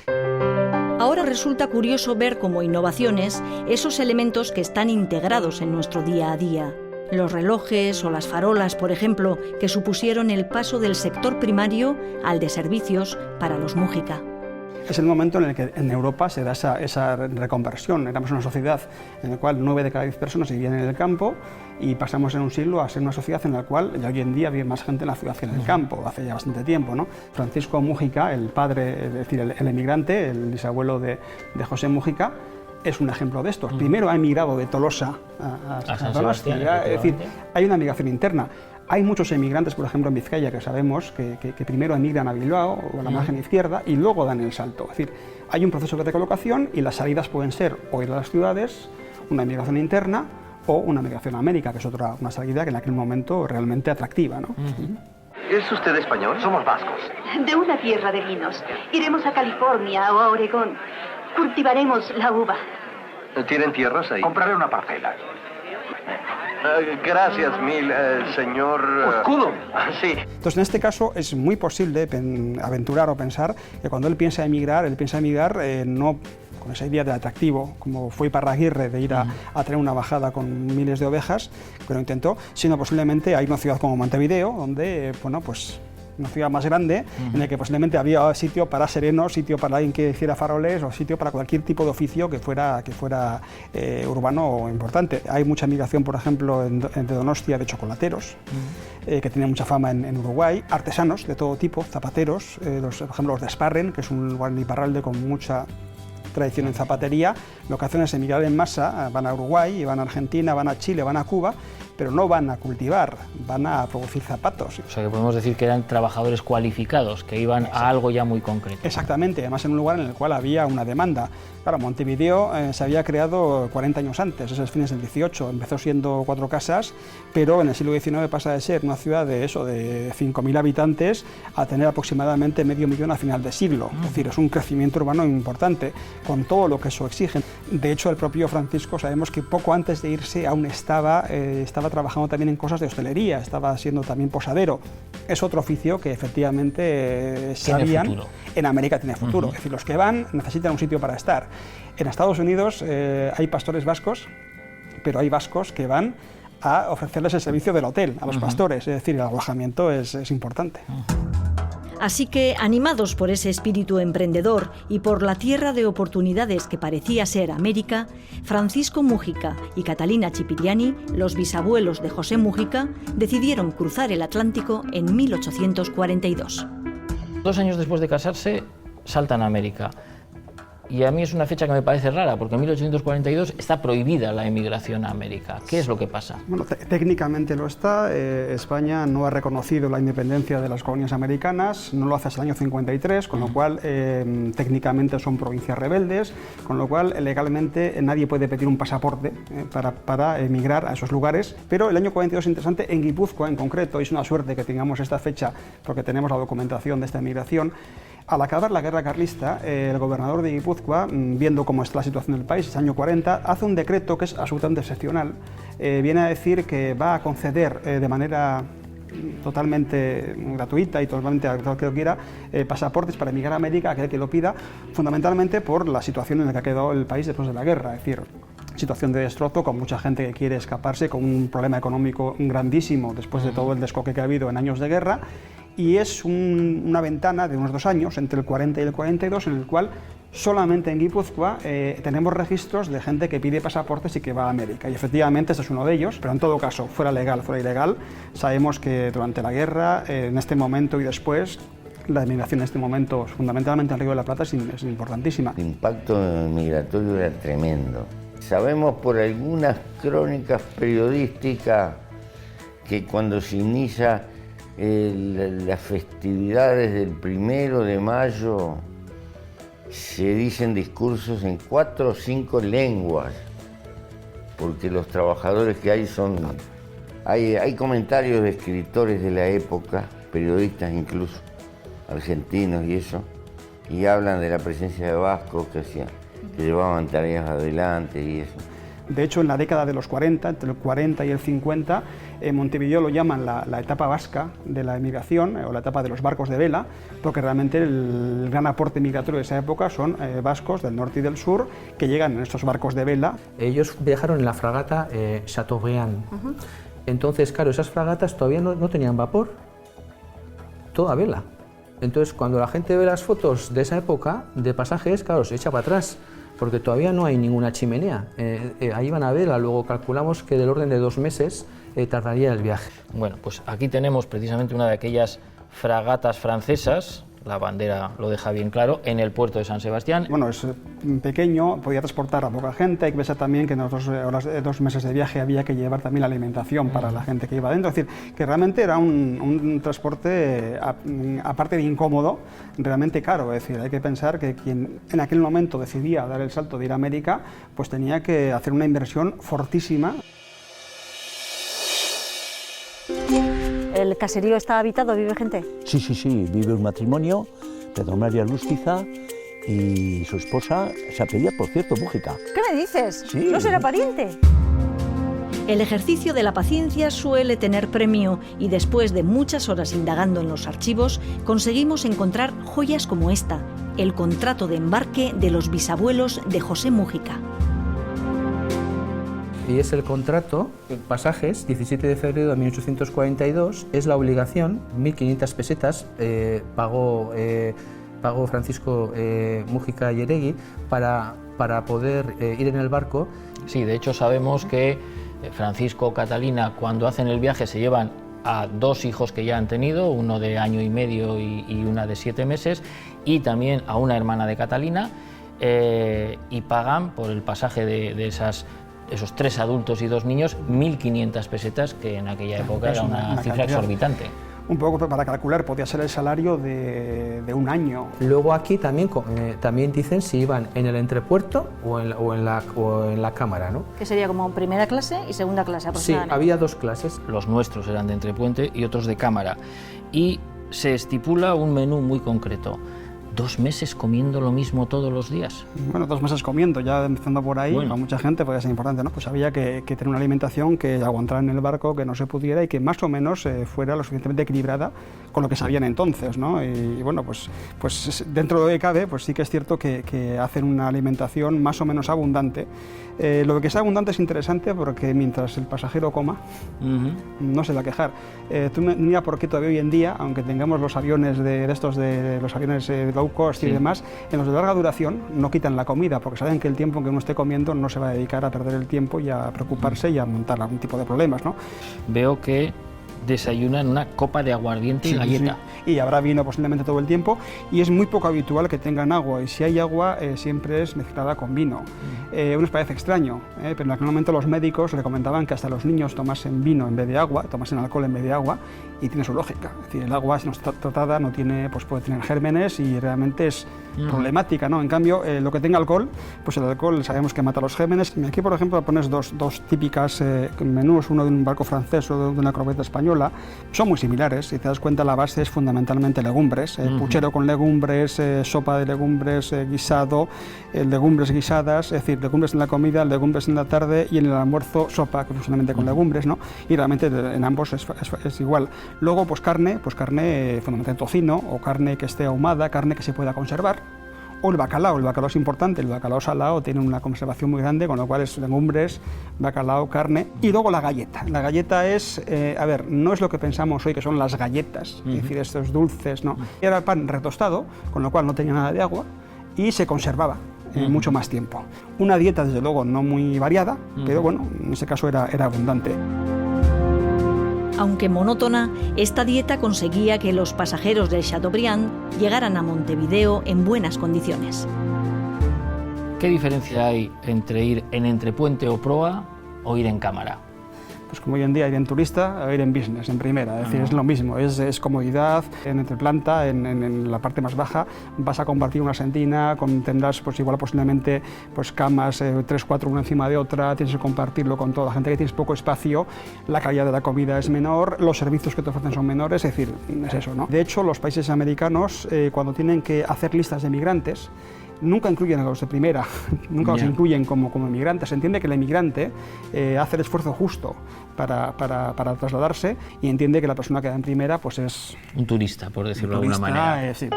Speaker 1: Ahora resulta curioso ver como innovaciones esos elementos que están integrados en nuestro día a día. Los relojes o las farolas, por ejemplo, que supusieron el paso del sector primario al de servicios para los mújica.
Speaker 9: Es el momento en el que en Europa se da esa reconversión. Éramos una sociedad en la cual 9 de cada 10 personas vivían en el campo y pasamos en un siglo a ser una sociedad en la cual ya hoy en día vive más gente en la ciudad que en el campo, hace ya bastante tiempo, ¿no? Francisco Mújica, el padre, es decir, el emigrante, el bisabuelo de José Mújica, es un ejemplo de estos. Primero ha emigrado de Tolosa a
Speaker 5: San Sebastián,
Speaker 9: es decir, hay una migración interna. Hay muchos emigrantes, por ejemplo, en Vizcaya, que sabemos que primero emigran a Bilbao o a la margen izquierda y luego dan el salto. Es decir, hay un proceso de recolocación y las salidas pueden ser o ir a las ciudades, una emigración interna o una migración a América, que es una salida que en aquel momento realmente atractiva, ¿no?
Speaker 11: ¿Es usted español? Somos vascos.
Speaker 12: De una tierra de vinos. Iremos a California o a Oregón. Cultivaremos la uva.
Speaker 11: ¿Tienen tierras ahí?
Speaker 3: Compraré una parcela.
Speaker 11: Gracias mil, señor...
Speaker 3: ¿Escudo?
Speaker 11: Sí.
Speaker 9: Entonces, en este caso, es muy posible aventurar o pensar que cuando él piensa emigrar no con esa idea de atractivo, como fue Iparraguirre, de ir a tener una bajada con miles de ovejas, que lo intentó, sino posiblemente hay una ciudad como Montevideo, donde, bueno, pues una ciudad más grande, en la que posiblemente había sitio para serenos, sitio para alguien que hiciera faroles o sitio para cualquier tipo de oficio que fuera urbano o importante. Hay mucha migración, por ejemplo, de Donostia, de chocolateros, que tienen mucha fama en Uruguay, artesanos de todo tipo, zapateros, por ejemplo los de Sparren, que es un lugar en Iparralde con mucha tradición en zapatería. Lo que hacen es emigrar en masa, van a Uruguay, van a Argentina, van a Chile, van a Cuba, pero no van a cultivar, van a producir zapatos.
Speaker 5: O sea que podemos decir que eran trabajadores cualificados, que iban a algo ya muy concreto.
Speaker 9: Exactamente, además en un lugar en el cual había una demanda. Claro, Montevideo se había creado 40 años antes, es el fines del 18, empezó siendo 4 casas, pero en el siglo XIX pasa de ser una ciudad de 5.000 habitantes a tener aproximadamente medio millón a final de siglo. Es decir, es un crecimiento urbano importante, con todo lo que eso exige. De hecho, el propio Francisco, sabemos que poco antes de irse aún estaba trabajando también en cosas de hostelería, estaba siendo también posadero. Es otro oficio que efectivamente sabían, en América tiene futuro. Es decir, los que van necesitan un sitio para estar. En Estados Unidos hay pastores vascos, pero hay vascos que van a ofrecerles el servicio del hotel a los pastores, es decir, el alojamiento es importante.
Speaker 1: Así que, animados por ese espíritu emprendedor y por la tierra de oportunidades que parecía ser América, Francisco Mújica y Catalina Chipiriani, los bisabuelos de José Mújica, decidieron cruzar el Atlántico en 1842.
Speaker 5: 2 años después de casarse, saltan a América. Y a mí es una fecha que me parece rara, porque en 1842 está prohibida la emigración a América. ¿Qué es lo que pasa?
Speaker 9: Bueno, técnicamente lo está. España no ha reconocido la independencia de las colonias americanas, no lo hace hasta el año 53, con lo cual técnicamente son provincias rebeldes, con lo cual legalmente nadie puede pedir un pasaporte para emigrar a esos lugares. Pero el año 42 es interesante en Guipúzcoa en concreto, y es una suerte que tengamos esta fecha porque tenemos la documentación de esta emigración. Al acabar la guerra carlista, el gobernador de Guipúzcoa, viendo cómo está la situación del país, es año 40, hace un decreto que es absolutamente excepcional. Viene a decir que va a conceder de manera totalmente gratuita y totalmente a todo el que lo quiera, pasaportes para emigrar a América a aquel que lo pida, fundamentalmente por la situación en la que ha quedado el país después de la guerra. Es decir, situación de destrozo, con mucha gente que quiere escaparse, con un problema económico grandísimo después de todo el descoque que ha habido en años de guerra. Y es una ventana de unos 2 años, entre el 40 y el 42, en el cual solamente en Guipúzcoa tenemos registros de gente que pide pasaportes y que va a América. Y efectivamente este es uno de ellos, pero en todo caso, fuera legal, fuera ilegal, sabemos que durante la guerra, en este momento y después, la emigración en este momento, fundamentalmente en Río de la Plata, es importantísima.
Speaker 2: El impacto migratorio era tremendo. Sabemos por algunas crónicas periodísticas que cuando se inicia las festividades del 1 de mayo se dicen discursos en 4 o 5 lenguas, porque los trabajadores que hay son... Hay comentarios de escritores de la época, periodistas incluso, argentinos y eso, y hablan de la presencia de vascos que llevaban tareas adelante y eso.
Speaker 9: De hecho, en la década de los 40, entre el 40 y el 50, Montevideo lo llaman la etapa vasca de la emigración, o la etapa de los barcos de vela, porque realmente el gran aporte migratorio de esa época son vascos del norte y del sur, que llegan en estos barcos de vela.
Speaker 10: Ellos viajaron en la fragata Chateaubriand. Entonces, claro, esas fragatas todavía no tenían vapor, toda vela. Entonces, cuando la gente ve las fotos de esa época de pasajes, claro, se echa para atrás, porque todavía no hay ninguna chimenea. Ahí van a verla, luego calculamos que del orden de 2 meses tardaría el viaje.
Speaker 5: Bueno, pues aquí tenemos precisamente una de aquellas fragatas francesas, la bandera lo deja bien claro, en el puerto de San Sebastián.
Speaker 9: Bueno, es pequeño, podía transportar a poca gente, hay que pensar también que en los 2 meses de viaje había que llevar también la alimentación para la gente que iba dentro, es decir, que realmente era un transporte, aparte de incómodo, realmente caro, es decir, hay que pensar que quien en aquel momento decidía dar el salto de ir a América, pues tenía que hacer una inversión fortísima.
Speaker 7: ¿El caserío está habitado? ¿Vive gente?
Speaker 6: Sí, vive un matrimonio, Pedro María Lustiza y su esposa, se apellida, por cierto, Mújica.
Speaker 7: ¿Qué me dices?
Speaker 6: Sí.
Speaker 7: ¿No será pariente?
Speaker 1: El ejercicio de la paciencia suele tener premio y después de muchas horas indagando en los archivos, conseguimos encontrar joyas como esta, el contrato de embarque de los bisabuelos de José Mújica.
Speaker 10: Y es el contrato, pasajes, 17 de febrero de 1842, es la obligación, 1.500 pesetas, pagó Francisco Mújica Yeregui para poder ir en el barco.
Speaker 5: Sí, de hecho sabemos que Francisco, Catalina, cuando hacen el viaje se llevan a 2 hijos que ya han tenido, uno de 1 año y medio y una de 7 meses, y también a una hermana de Catalina, y pagan por el pasaje de esos 3 adultos y 2 niños, 1.500 pesetas, que en aquella época era una cifra exorbitante.
Speaker 9: Un poco para calcular, podía ser el salario de 1 año.
Speaker 10: Luego aquí también dicen si iban en el entrepuerto o en la cámara, ¿no?
Speaker 7: Que sería como primera clase y segunda clase aproximadamente.
Speaker 10: Sí, había 2 clases.
Speaker 5: Los nuestros eran de entrepuente y otros de cámara. Y se estipula un menú muy concreto. 2 meses comiendo lo mismo todos los días.
Speaker 9: Bueno, 2 meses comiendo, ya empezando por ahí, para mucha gente podía ser importante, ¿no? Pues había que tener una alimentación que aguantara en el barco, que no se pudiera y que más o menos fuera lo suficientemente equilibrada con lo que sabían entonces, ¿no? Y bueno, pues dentro de lo que cabe, pues sí que es cierto que hacen una alimentación más o menos abundante. Lo que sea abundante es interesante porque mientras el pasajero coma, no se va a quejar. Tú mira por qué todavía hoy en día, aunque tengamos los aviones de los aviones low cost y demás, en los de larga duración no quitan la comida porque saben que el tiempo que uno esté comiendo no se va a dedicar a perder el tiempo y a preocuparse y a montar algún tipo de problemas, ¿no?
Speaker 5: Veo que desayunan una copa de aguardiente y galleta.
Speaker 9: Sí. Y habrá vino posiblemente todo el tiempo y es muy poco habitual que tengan agua y si hay agua siempre es mezclada con vino. Nos parece extraño, pero en aquel momento los médicos recomendaban que hasta los niños tomasen vino en vez de agua, tomasen alcohol en vez de agua y tiene su lógica. Es decir, el agua si no está tratada no tiene, pues puede tener gérmenes y realmente es problemática, ¿no? En cambio, lo que tenga alcohol, pues el alcohol sabemos que mata los gérmenes. Aquí, por ejemplo, pones dos típicas menús, uno de un barco francés o de una corbeta española, son muy similares. Si te das cuenta, la base es fundamentalmente legumbres, puchero con legumbres, sopa de legumbres, guisado, legumbres guisadas, es decir, legumbres en la comida, legumbres en la tarde y en el almuerzo sopa, que fundamentalmente con legumbres, ¿no? Y realmente en ambos es igual. Luego, pues carne fundamentalmente tocino o carne que esté ahumada, carne que se pueda conservar. O el bacalao es importante, el bacalao salado tiene una conservación muy grande, con lo cual es legumbres, bacalao, carne. Y luego la galleta. La galleta es, no es lo que pensamos hoy que son las galletas, es decir, estos dulces, no. Era pan retostado, con lo cual no tenía nada de agua y se conservaba mucho más tiempo. Una dieta, desde luego, no muy variada, pero bueno, en ese caso era abundante.
Speaker 1: Aunque monótona, esta dieta conseguía que los pasajeros del Chateaubriand llegaran a Montevideo en buenas condiciones.
Speaker 5: ¿Qué diferencia hay entre ir en entrepuente o proa o ir en cámara?
Speaker 9: Pues como hoy en día ir en turista o ir en business, en primera, es decir, es lo mismo, es comodidad, en entreplanta, en la parte más baja, vas a compartir una sentina, tendrás pues igual posiblemente pues camas, 3, 4 una encima de otra, tienes que compartirlo con toda la gente, que tienes poco espacio, la calidad de la comida es menor, los servicios que te ofrecen son menores, es decir, es eso, ¿no? De hecho, los países americanos, cuando tienen que hacer listas de migrantes, nunca incluyen a los de primera, nunca los incluyen como inmigrantes. Se entiende que el inmigrante hace el esfuerzo justo para trasladarse y entiende que la persona que da en primera pues es
Speaker 5: un turista, por decirlo de alguna manera.
Speaker 9: Sí.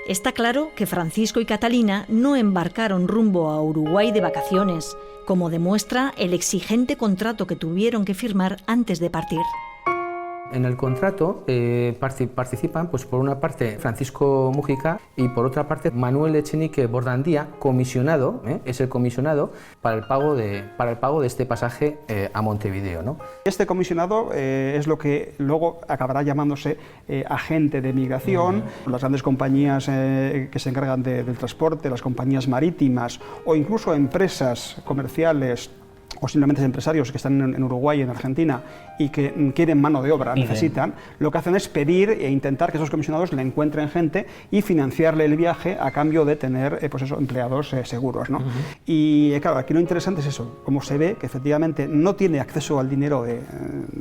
Speaker 1: Está claro que Francisco y Catalina no embarcaron rumbo a Uruguay de vacaciones, como demuestra el exigente contrato que tuvieron que firmar antes de partir.
Speaker 10: En el contrato participan, pues, por una parte Francisco Múgica y por otra parte Manuel Echenique Bordandía, comisionado, es el comisionado para el pago de este pasaje a Montevideo, ¿no?
Speaker 9: Este comisionado es lo que luego acabará llamándose agente de migración. Las grandes compañías que se encargan del transporte, las compañías marítimas o incluso empresas comerciales o simplemente empresarios que están en Uruguay y en Argentina y que quieren mano de obra, necesitan, lo que hacen es pedir e intentar que esos comisionados le encuentren gente y financiarle el viaje a cambio de tener empleados seguros, ¿no? Y claro, aquí lo interesante es eso, como se ve que efectivamente no tiene acceso al dinero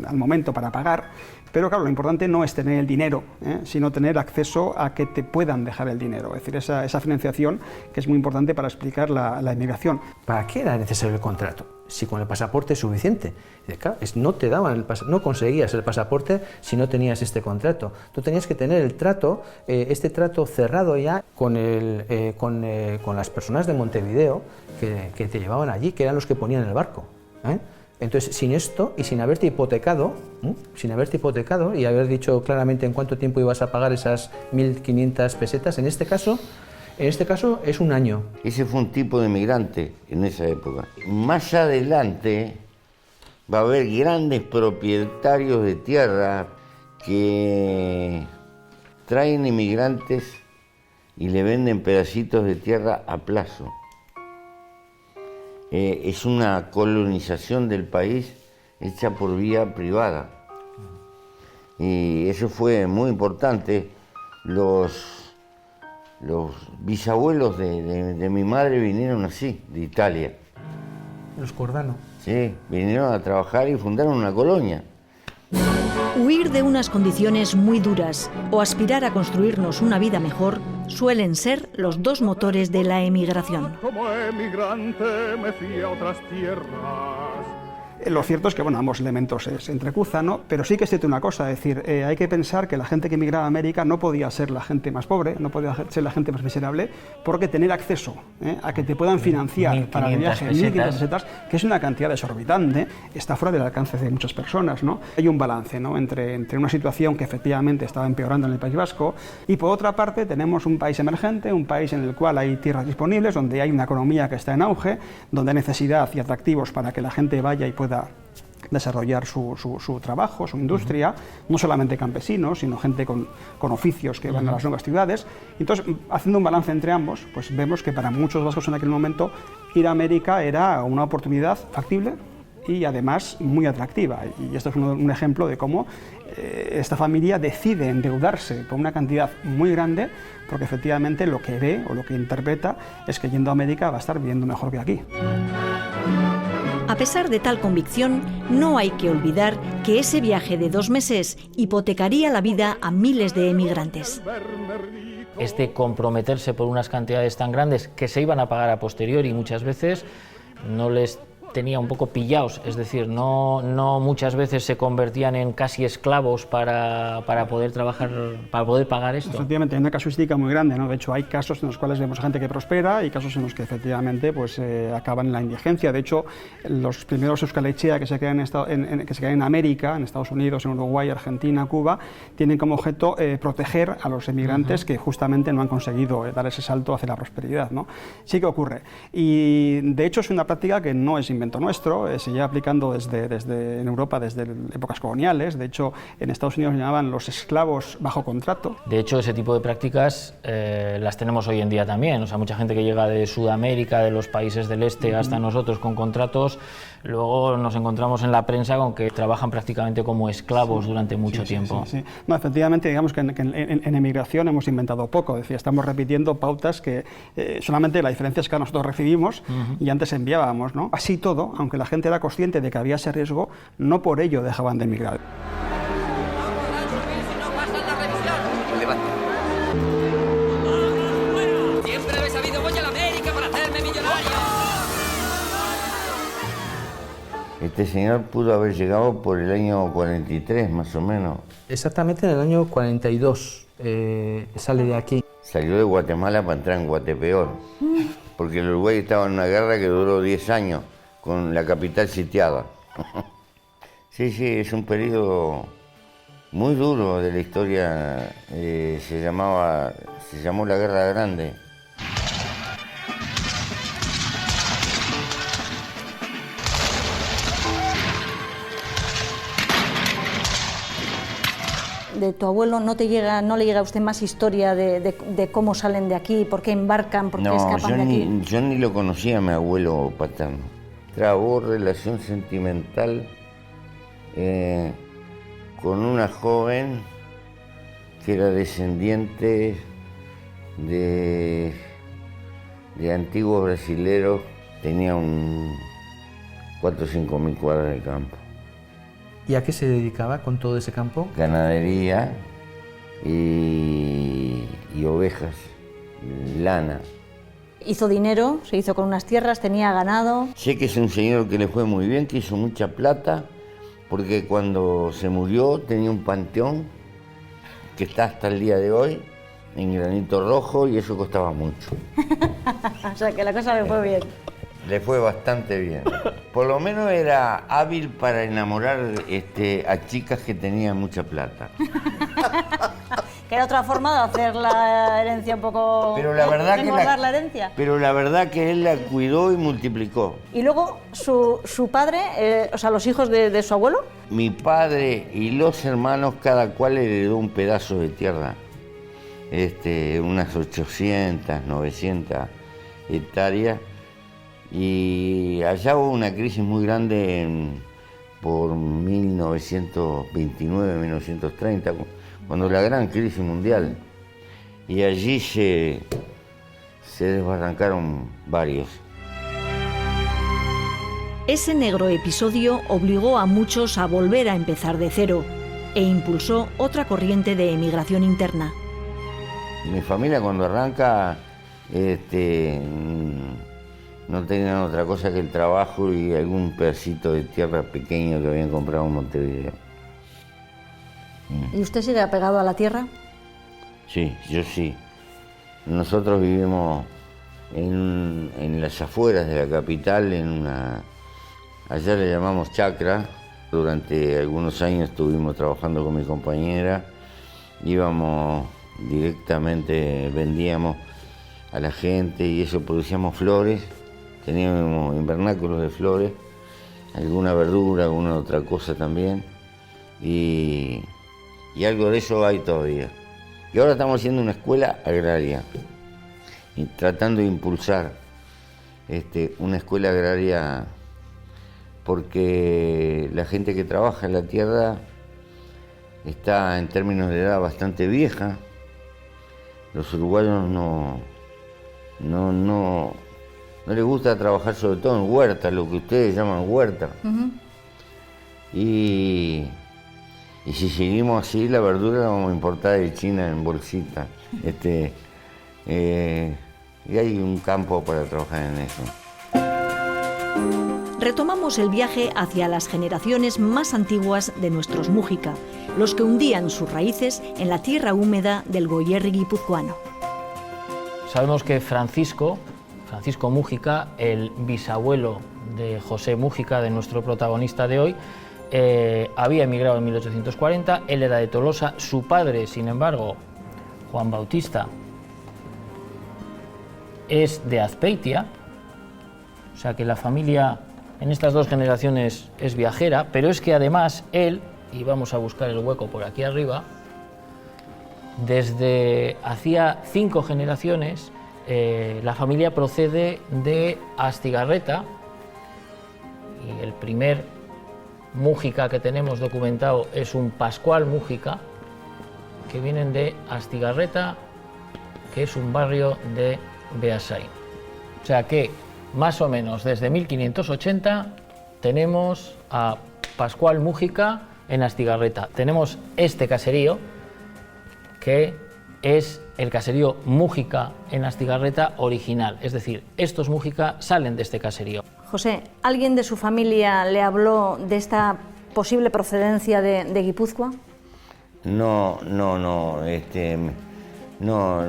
Speaker 9: al momento para pagar, pero claro, lo importante no es tener el dinero, sino tener acceso a que te puedan dejar el dinero, es decir, esa financiación que es muy importante para explicar la inmigración.
Speaker 10: ¿Para qué era necesario el contrato? Si con el pasaporte es suficiente. Claro, no conseguías el pasaporte si no tenías este contrato. Tú tenías que tener el trato, este trato cerrado ya con las personas de Montevideo que te llevaban allí, que eran los que ponían el barco. Entonces, sin esto y sin haberte hipotecado y haber dicho claramente en cuánto tiempo ibas a pagar esas 1.500 pesetas, en este caso es un año.
Speaker 2: Ese fue un tipo de migrante en esa época. Más adelante va a haber grandes propietarios de tierra que traen inmigrantes y le venden pedacitos de tierra a plazo. Es una colonización del país hecha por vía privada. Y eso fue muy importante. Los bisabuelos de mi madre vinieron así, de Italia.
Speaker 10: Los Cordano.
Speaker 2: Sí, vinieron a trabajar y fundaron una colonia.
Speaker 1: Huir de unas condiciones muy duras o aspirar a construirnos una vida mejor suelen ser los dos motores de la emigración.
Speaker 13: Como emigrante me fui a otras tierras.
Speaker 9: Lo cierto es que ambos elementos se entrecruzan, ¿no? Pero sí que es cierto una cosa, es decir, hay que pensar que la gente que emigraba a América no podía ser la gente más pobre, no podía ser la gente más miserable, porque tener acceso a que te puedan financiar para el viaje 1.500 pesetas, que es una cantidad exorbitante, está fuera del alcance de muchas personas, ¿no? Hay un balance, ¿no?, entre una situación que efectivamente estaba empeorando en el País Vasco y por otra parte tenemos un país emergente, un país en el cual hay tierras disponibles, donde hay una economía que está en auge, donde hay necesidad y atractivos para que la gente vaya y pueda desarrollar su trabajo, su industria, no solamente campesinos, sino gente con oficios que van a las nuevas ciudades. Entonces, haciendo un balance entre ambos, pues vemos que para muchos vascos en aquel momento ir a América era una oportunidad factible y además muy atractiva. Y esto es un ejemplo de cómo esta familia decide endeudarse por una cantidad muy grande porque efectivamente lo que ve o lo que interpreta es que yendo a América va a estar viviendo mejor que aquí.
Speaker 1: A pesar de tal convicción, no hay que olvidar que ese viaje de 2 meses hipotecaría la vida a miles de emigrantes.
Speaker 5: Comprometerse por unas cantidades tan grandes que se iban a pagar a posteriori muchas veces no les tenía un poco pillados, es decir, no muchas veces se convertían en casi esclavos para poder trabajar, para poder pagar esto.
Speaker 9: Efectivamente, hay una casuística muy grande, ¿no? De hecho, hay casos en los cuales vemos gente que prospera y casos en los que efectivamente acaban en la indigencia. De hecho, los primeros Euskal Etxea que se quedan en América, en Estados Unidos, en Uruguay, Argentina, Cuba, tienen como objeto proteger a los emigrantes que justamente no han conseguido dar ese salto hacia la prosperidad, ¿no? Sí que ocurre. Y de hecho es una práctica que no es invento nuestro, se lleva aplicando en Europa desde épocas coloniales. De hecho, en Estados Unidos se llamaban los esclavos bajo contrato.
Speaker 5: De hecho, ese tipo de prácticas las tenemos hoy en día también. O sea, mucha gente que llega de Sudamérica, de los países del este hasta nosotros con contratos, luego nos encontramos en la prensa con que trabajan prácticamente como esclavos durante mucho tiempo.
Speaker 9: Sí. No, efectivamente, digamos que en emigración hemos inventado poco, es decir, estamos repitiendo pautas que solamente la diferencia es que nosotros recibimos y antes enviábamos, ¿no? Así todo, aunque la gente era consciente de que había ese riesgo, no por ello dejaban de emigrar.
Speaker 8: Siempre lo he sabido, voy a la América para hacerme millonario.
Speaker 2: Este señor pudo haber llegado por el año 43, más o menos.
Speaker 10: Exactamente en el año 42 sale de aquí.
Speaker 2: salió de Guatemala para entrar en Guatepeor, porque el Uruguay estaba en una guerra que duró 10 años, con la capital sitiada. Sí, es un periodo muy duro de la historia, se llamó la Guerra Grande.
Speaker 7: De tu abuelo no le llega a usted más historia de cómo salen de aquí, por qué embarcan, por qué escapan de aquí?
Speaker 2: Yo ni lo conocía a mi abuelo paterno. Trabó relación sentimental con una joven que era descendiente de antiguos brasileros, tenía 4 o 5 mil cuadras de campo.
Speaker 10: ¿Y a qué se dedicaba con todo ese campo?
Speaker 2: Ganadería y ovejas, lana.
Speaker 7: Hizo dinero, se hizo con unas tierras, tenía ganado.
Speaker 2: Sé que es un señor que le fue muy bien, que hizo mucha plata, porque cuando se murió tenía un panteón que está hasta el día de hoy en granito rojo y eso costaba mucho.
Speaker 7: O sea que la cosa le fue bien.
Speaker 2: Le fue bastante bien. Por lo menos era hábil para enamorar a chicas que tenían mucha plata.
Speaker 7: Que era otra forma de hacer la herencia un poco...
Speaker 2: Pero la verdad que
Speaker 7: la herencia.
Speaker 2: Pero la verdad que él la cuidó y multiplicó.
Speaker 7: Y luego su padre, o sea, los hijos de su abuelo.
Speaker 2: Mi padre y los hermanos, cada cual heredó un pedazo de tierra. Unas 800, 900 hectáreas. Y allá hubo una crisis muy grande por 1929, 1930, cuando la gran crisis mundial. Y allí se desbarrancaron varios.
Speaker 1: Ese negro episodio obligó a muchos a volver a empezar de cero e impulsó otra corriente de emigración interna.
Speaker 2: Mi familia cuando arranca no tenían otra cosa que el trabajo y algún pedacito de tierra pequeño que habían comprado en Montevideo.
Speaker 7: ¿Y usted sigue apegado a la tierra?
Speaker 2: Sí, yo sí. Nosotros vivimos en las afueras de la capital, allá le llamamos chacra. Durante algunos años estuvimos trabajando con mi compañera, íbamos directamente, vendíamos a la gente y eso, producíamos flores. Teníamos invernáculos de flores, alguna verdura, alguna otra cosa también, y algo de eso hay todavía. Y ahora estamos haciendo una escuela agraria, y tratando de impulsar una escuela agraria, porque la gente que trabaja en la tierra está en términos de edad bastante vieja. Los uruguayos no les gusta trabajar sobre todo en huerta, lo que ustedes llaman huerta. Y si seguimos así, la verdura la vamos a importar de China en bolsita. Y hay un campo para trabajar en eso.
Speaker 1: Retomamos el viaje hacia las generaciones más antiguas de nuestros Mújica, los que hundían sus raíces en la tierra húmeda del Goierri guipuzcoano.
Speaker 5: Sabemos que Francisco Mújica, el bisabuelo de José Mújica, de nuestro protagonista de hoy, había emigrado en 1840, él era de Tolosa, su padre, sin embargo, Juan Bautista, es de Azpeitia, o sea que la familia en estas dos generaciones es viajera, pero es que además él, y vamos a buscar el hueco por aquí arriba, desde hacía 5 generaciones, la familia procede de Astigarreta, y el primer Mújica que tenemos documentado es un Pascual Mújica, que vienen de Astigarreta, que es un barrio de Beasain. O sea que más o menos desde 1580 tenemos a Pascual Mújica en Astigarreta. Tenemos este caserío, que es el caserío Mújica en Astigarreta original, es decir, estos Mújica salen de este caserío.
Speaker 7: José, ¿alguien de su familia le habló de esta posible procedencia de Guipúzcoa?
Speaker 2: No. No,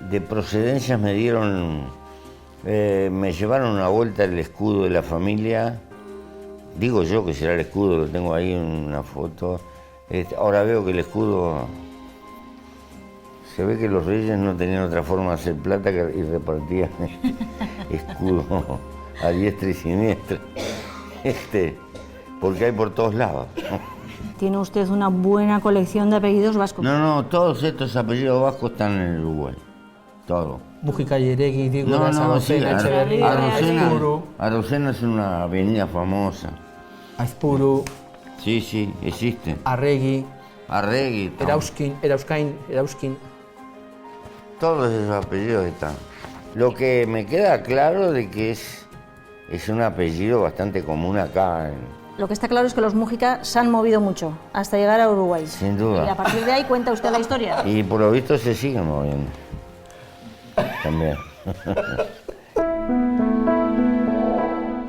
Speaker 2: de procedencias me dieron, me llevaron una vuelta el escudo de la familia. Digo yo que será el escudo, lo tengo ahí en una foto. Ahora veo que el escudo, se ve que los reyes no tenían otra forma de hacer plata y repartían escudo a diestra y siniestra, porque hay por todos lados.
Speaker 7: Tiene usted una buena colección de apellidos vascos.
Speaker 2: No, todos estos apellidos vascos están en el Uruguay, todo.
Speaker 10: Mujica, Yeregui, Dígoras, Arocena,
Speaker 2: sí,
Speaker 10: Echeverría, Aizpuru.
Speaker 2: Arocena es una avenida famosa.
Speaker 10: Aizpuru.
Speaker 2: Sí, existen.
Speaker 10: Arregui.
Speaker 2: Erauskin. Todos esos apellidos están. Lo que me queda claro de que es un apellido bastante común acá.
Speaker 7: Lo que está claro es que los Mujica se han movido mucho hasta llegar a Uruguay.
Speaker 2: Sin duda.
Speaker 7: Y a partir de ahí cuenta usted la historia.
Speaker 2: Y por lo visto se siguen moviendo. También.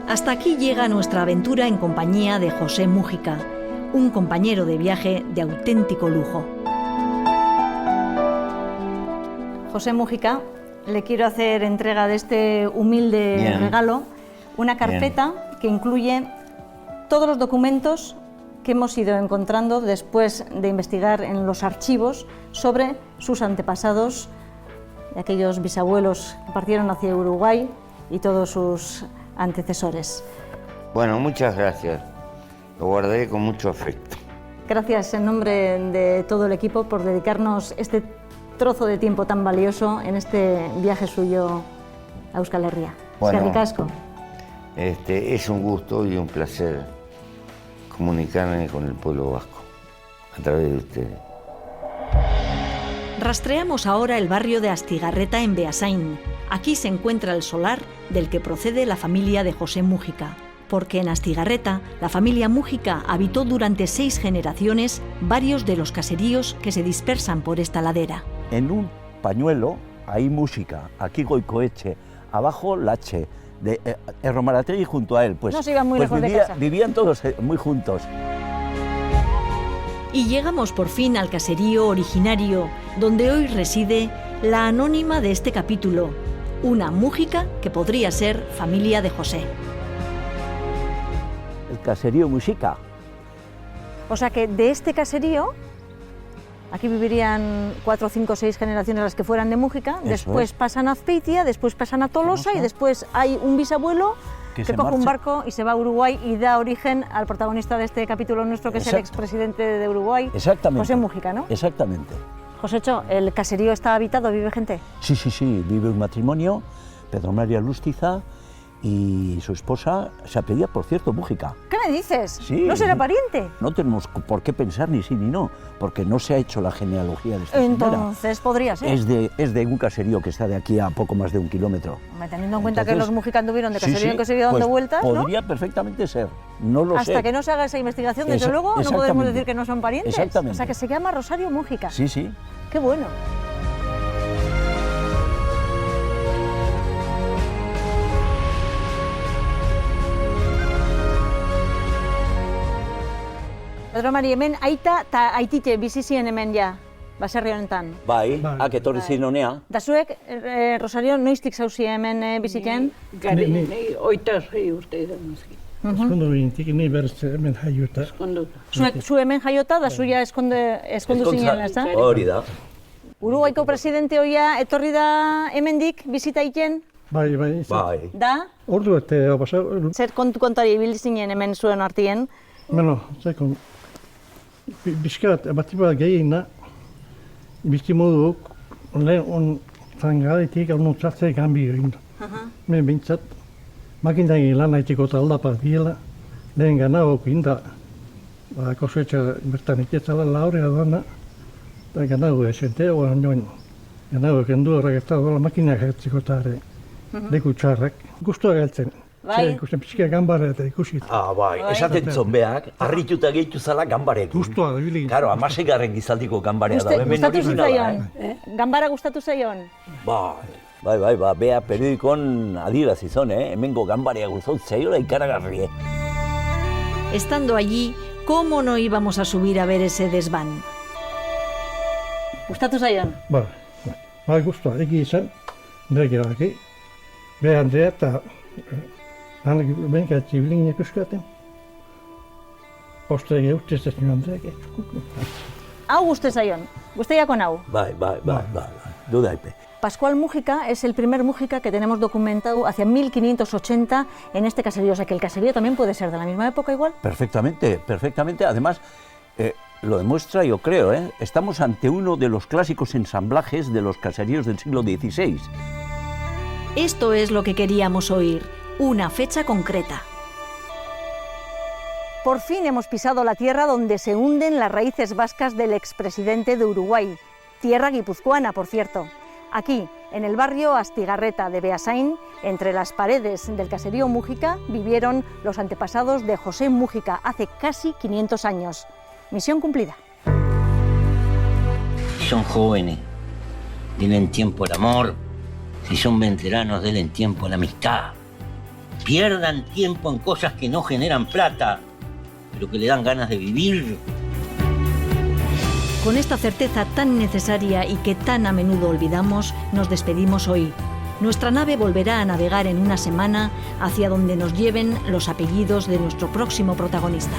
Speaker 1: Hasta aquí llega nuestra aventura en compañía de José Mújica, un compañero de viaje de auténtico lujo.
Speaker 7: José Mújica, le quiero hacer entrega de este humilde regalo, una carpeta que incluye todos los documentos que hemos ido encontrando después de investigar en los archivos sobre sus antepasados, aquellos bisabuelos que partieron hacia Uruguay y todos sus antecesores.
Speaker 2: Bueno, muchas gracias. Lo guardaré con mucho afecto.
Speaker 7: Gracias en nombre de todo el equipo por dedicarnos este trozo de tiempo tan valioso en este viaje suyo a Euskal Herria.
Speaker 2: Bueno,
Speaker 7: Casco.
Speaker 2: Es un gusto y un placer comunicarme con el pueblo vasco a través de ustedes.
Speaker 1: Rastreamos ahora el barrio de Astigarreta en Beasain. Aquí se encuentra el solar del que procede la familia de José Mújica, porque en Astigarreta la familia Mújica habitó durante 6 generaciones varios de los caseríos que se dispersan por esta ladera.
Speaker 6: En un pañuelo hay Mújica, aquí Goicoeche, abajo Lache, de Erromarategui junto a él. Pues,
Speaker 7: no se iban muy lejos de casa.
Speaker 6: Vivían todos muy juntos.
Speaker 1: Y llegamos por fin al caserío originario, donde hoy reside la anónima de este capítulo, una Mújica que podría ser familia de José.
Speaker 6: El caserío Mújica.
Speaker 7: O sea que de este caserío, aquí vivirían 4, 5, 6 generaciones las que fueran de Mújica, después pasan a Azpeitia, después pasan a Tolosa y después hay un bisabuelo que coge un barco y se va a Uruguay y da origen al protagonista de este capítulo nuestro, que es el expresidente de Uruguay, José Mújica, ¿no?
Speaker 6: Exactamente.
Speaker 7: Josécho, ¿el caserío está habitado? ¿Vive gente?
Speaker 6: Sí, vive un matrimonio, Pedro María Lustiza, y su esposa se apellida, por cierto, Mújica.
Speaker 7: ¿Qué me dices?
Speaker 6: Sí.
Speaker 7: ¿No será pariente?
Speaker 6: No tenemos por qué pensar ni sí ni no, porque no se ha hecho la genealogía de esta señora.
Speaker 7: Entonces podría ser.
Speaker 6: Es de un caserío que está de aquí a poco más de 1 kilómetro.
Speaker 7: Teniendo en cuenta que los Mújica anduvieron de caserío en caserío dando vueltas, ¿no?
Speaker 6: Podría perfectamente ser, no lo sé.
Speaker 7: Hasta que no se haga esa investigación, desde luego, no podemos decir que no son parientes.
Speaker 6: Exactamente.
Speaker 7: O sea, que se llama Rosario Mújica.
Speaker 6: Sí.
Speaker 7: Qué bueno. Pedro Mari, hemen aita eta aitite bizi ziren hemen ja, baserri honetan.
Speaker 6: Bai, etorri ziren honea.
Speaker 7: Da zuek, Rosario, noiztik zauzi hemen biziken?
Speaker 14: Ni 26 urte izan nazki.
Speaker 15: Eskondu bintik, ni berz hemen jaiota.
Speaker 7: Zu hemen jaiota, da zuia eskondu zinen, ez da?
Speaker 6: Hori da.
Speaker 7: Uruguaiko presidente hoia etorri da hemendik bizita egiten?
Speaker 15: Bai.
Speaker 7: Da?
Speaker 15: Ordu ete,
Speaker 7: zer kontari ibili zinen hemen zuen artien?
Speaker 15: Bueno, zekon, bizkat, bati bat gehiena, bizki modu, lehen zangaletik onutzatzea gambio egin. Hemen bintzat, makindagi lan haitiko taldapat biela, lehen ganauk inda, kosetxa bertan iketzala laurea doana, eta ganau esente, oan joan, ganau kendu horrek eta dola makinak hartziko eta leku txarrak. Guztua galtzen.
Speaker 7: Bai?
Speaker 15: Ikusten pixka gambara eta ikusit.
Speaker 6: Bai, esaten zonbeak, harrituta gehitu zala gambarekin.
Speaker 15: Guztua da, biligin.
Speaker 6: Karo, 16. gizaldiko gambarea da.
Speaker 7: Gustatu zitzaion? Gambara gustatu zaion?
Speaker 6: Bai, bea periodikon adirazi zon, hemengo gambarea guztaut zaiola ikaragarri.
Speaker 1: Estando allí, ¿cómo no íbamos a subir a ver ese desván?
Speaker 7: Gustatu zaion?
Speaker 15: Bai, guztua egi izan, begeraki. Be Andrea eta hanek benkatzi bilin ikuskaten. Postrege utziz ez nio Andreak.
Speaker 7: Hau guste zaion, guztiakon hau.
Speaker 6: Bai, duda epe.
Speaker 7: Pascual Mújica es el primer Mújica que tenemos documentado hacia 1580 en este caserío. O sea que el caserío también puede ser de la misma época igual.
Speaker 6: Perfectamente. Además, lo demuestra, yo creo, estamos ante uno de los clásicos ensamblajes de los caseríos del siglo XVI.
Speaker 1: Esto es lo que queríamos oír, una fecha concreta.
Speaker 7: Por fin hemos pisado la tierra donde se hunden las raíces vascas del expresidente de Uruguay, tierra guipuzcoana, por cierto. Aquí, en el barrio Astigarreta de Beasain, entre las paredes del caserío Mújica, vivieron los antepasados de José Mújica hace casi 500 años. Misión cumplida.
Speaker 3: Son jóvenes, tienen tiempo el amor. Si son veteranos, denle tiempo a la amistad. Pierdan tiempo en cosas que no generan plata, pero que le dan ganas de vivir.
Speaker 1: Con esta certeza tan necesaria y que tan a menudo olvidamos, nos despedimos hoy. Nuestra nave volverá a navegar en una semana hacia donde nos lleven los apellidos de nuestro próximo protagonista.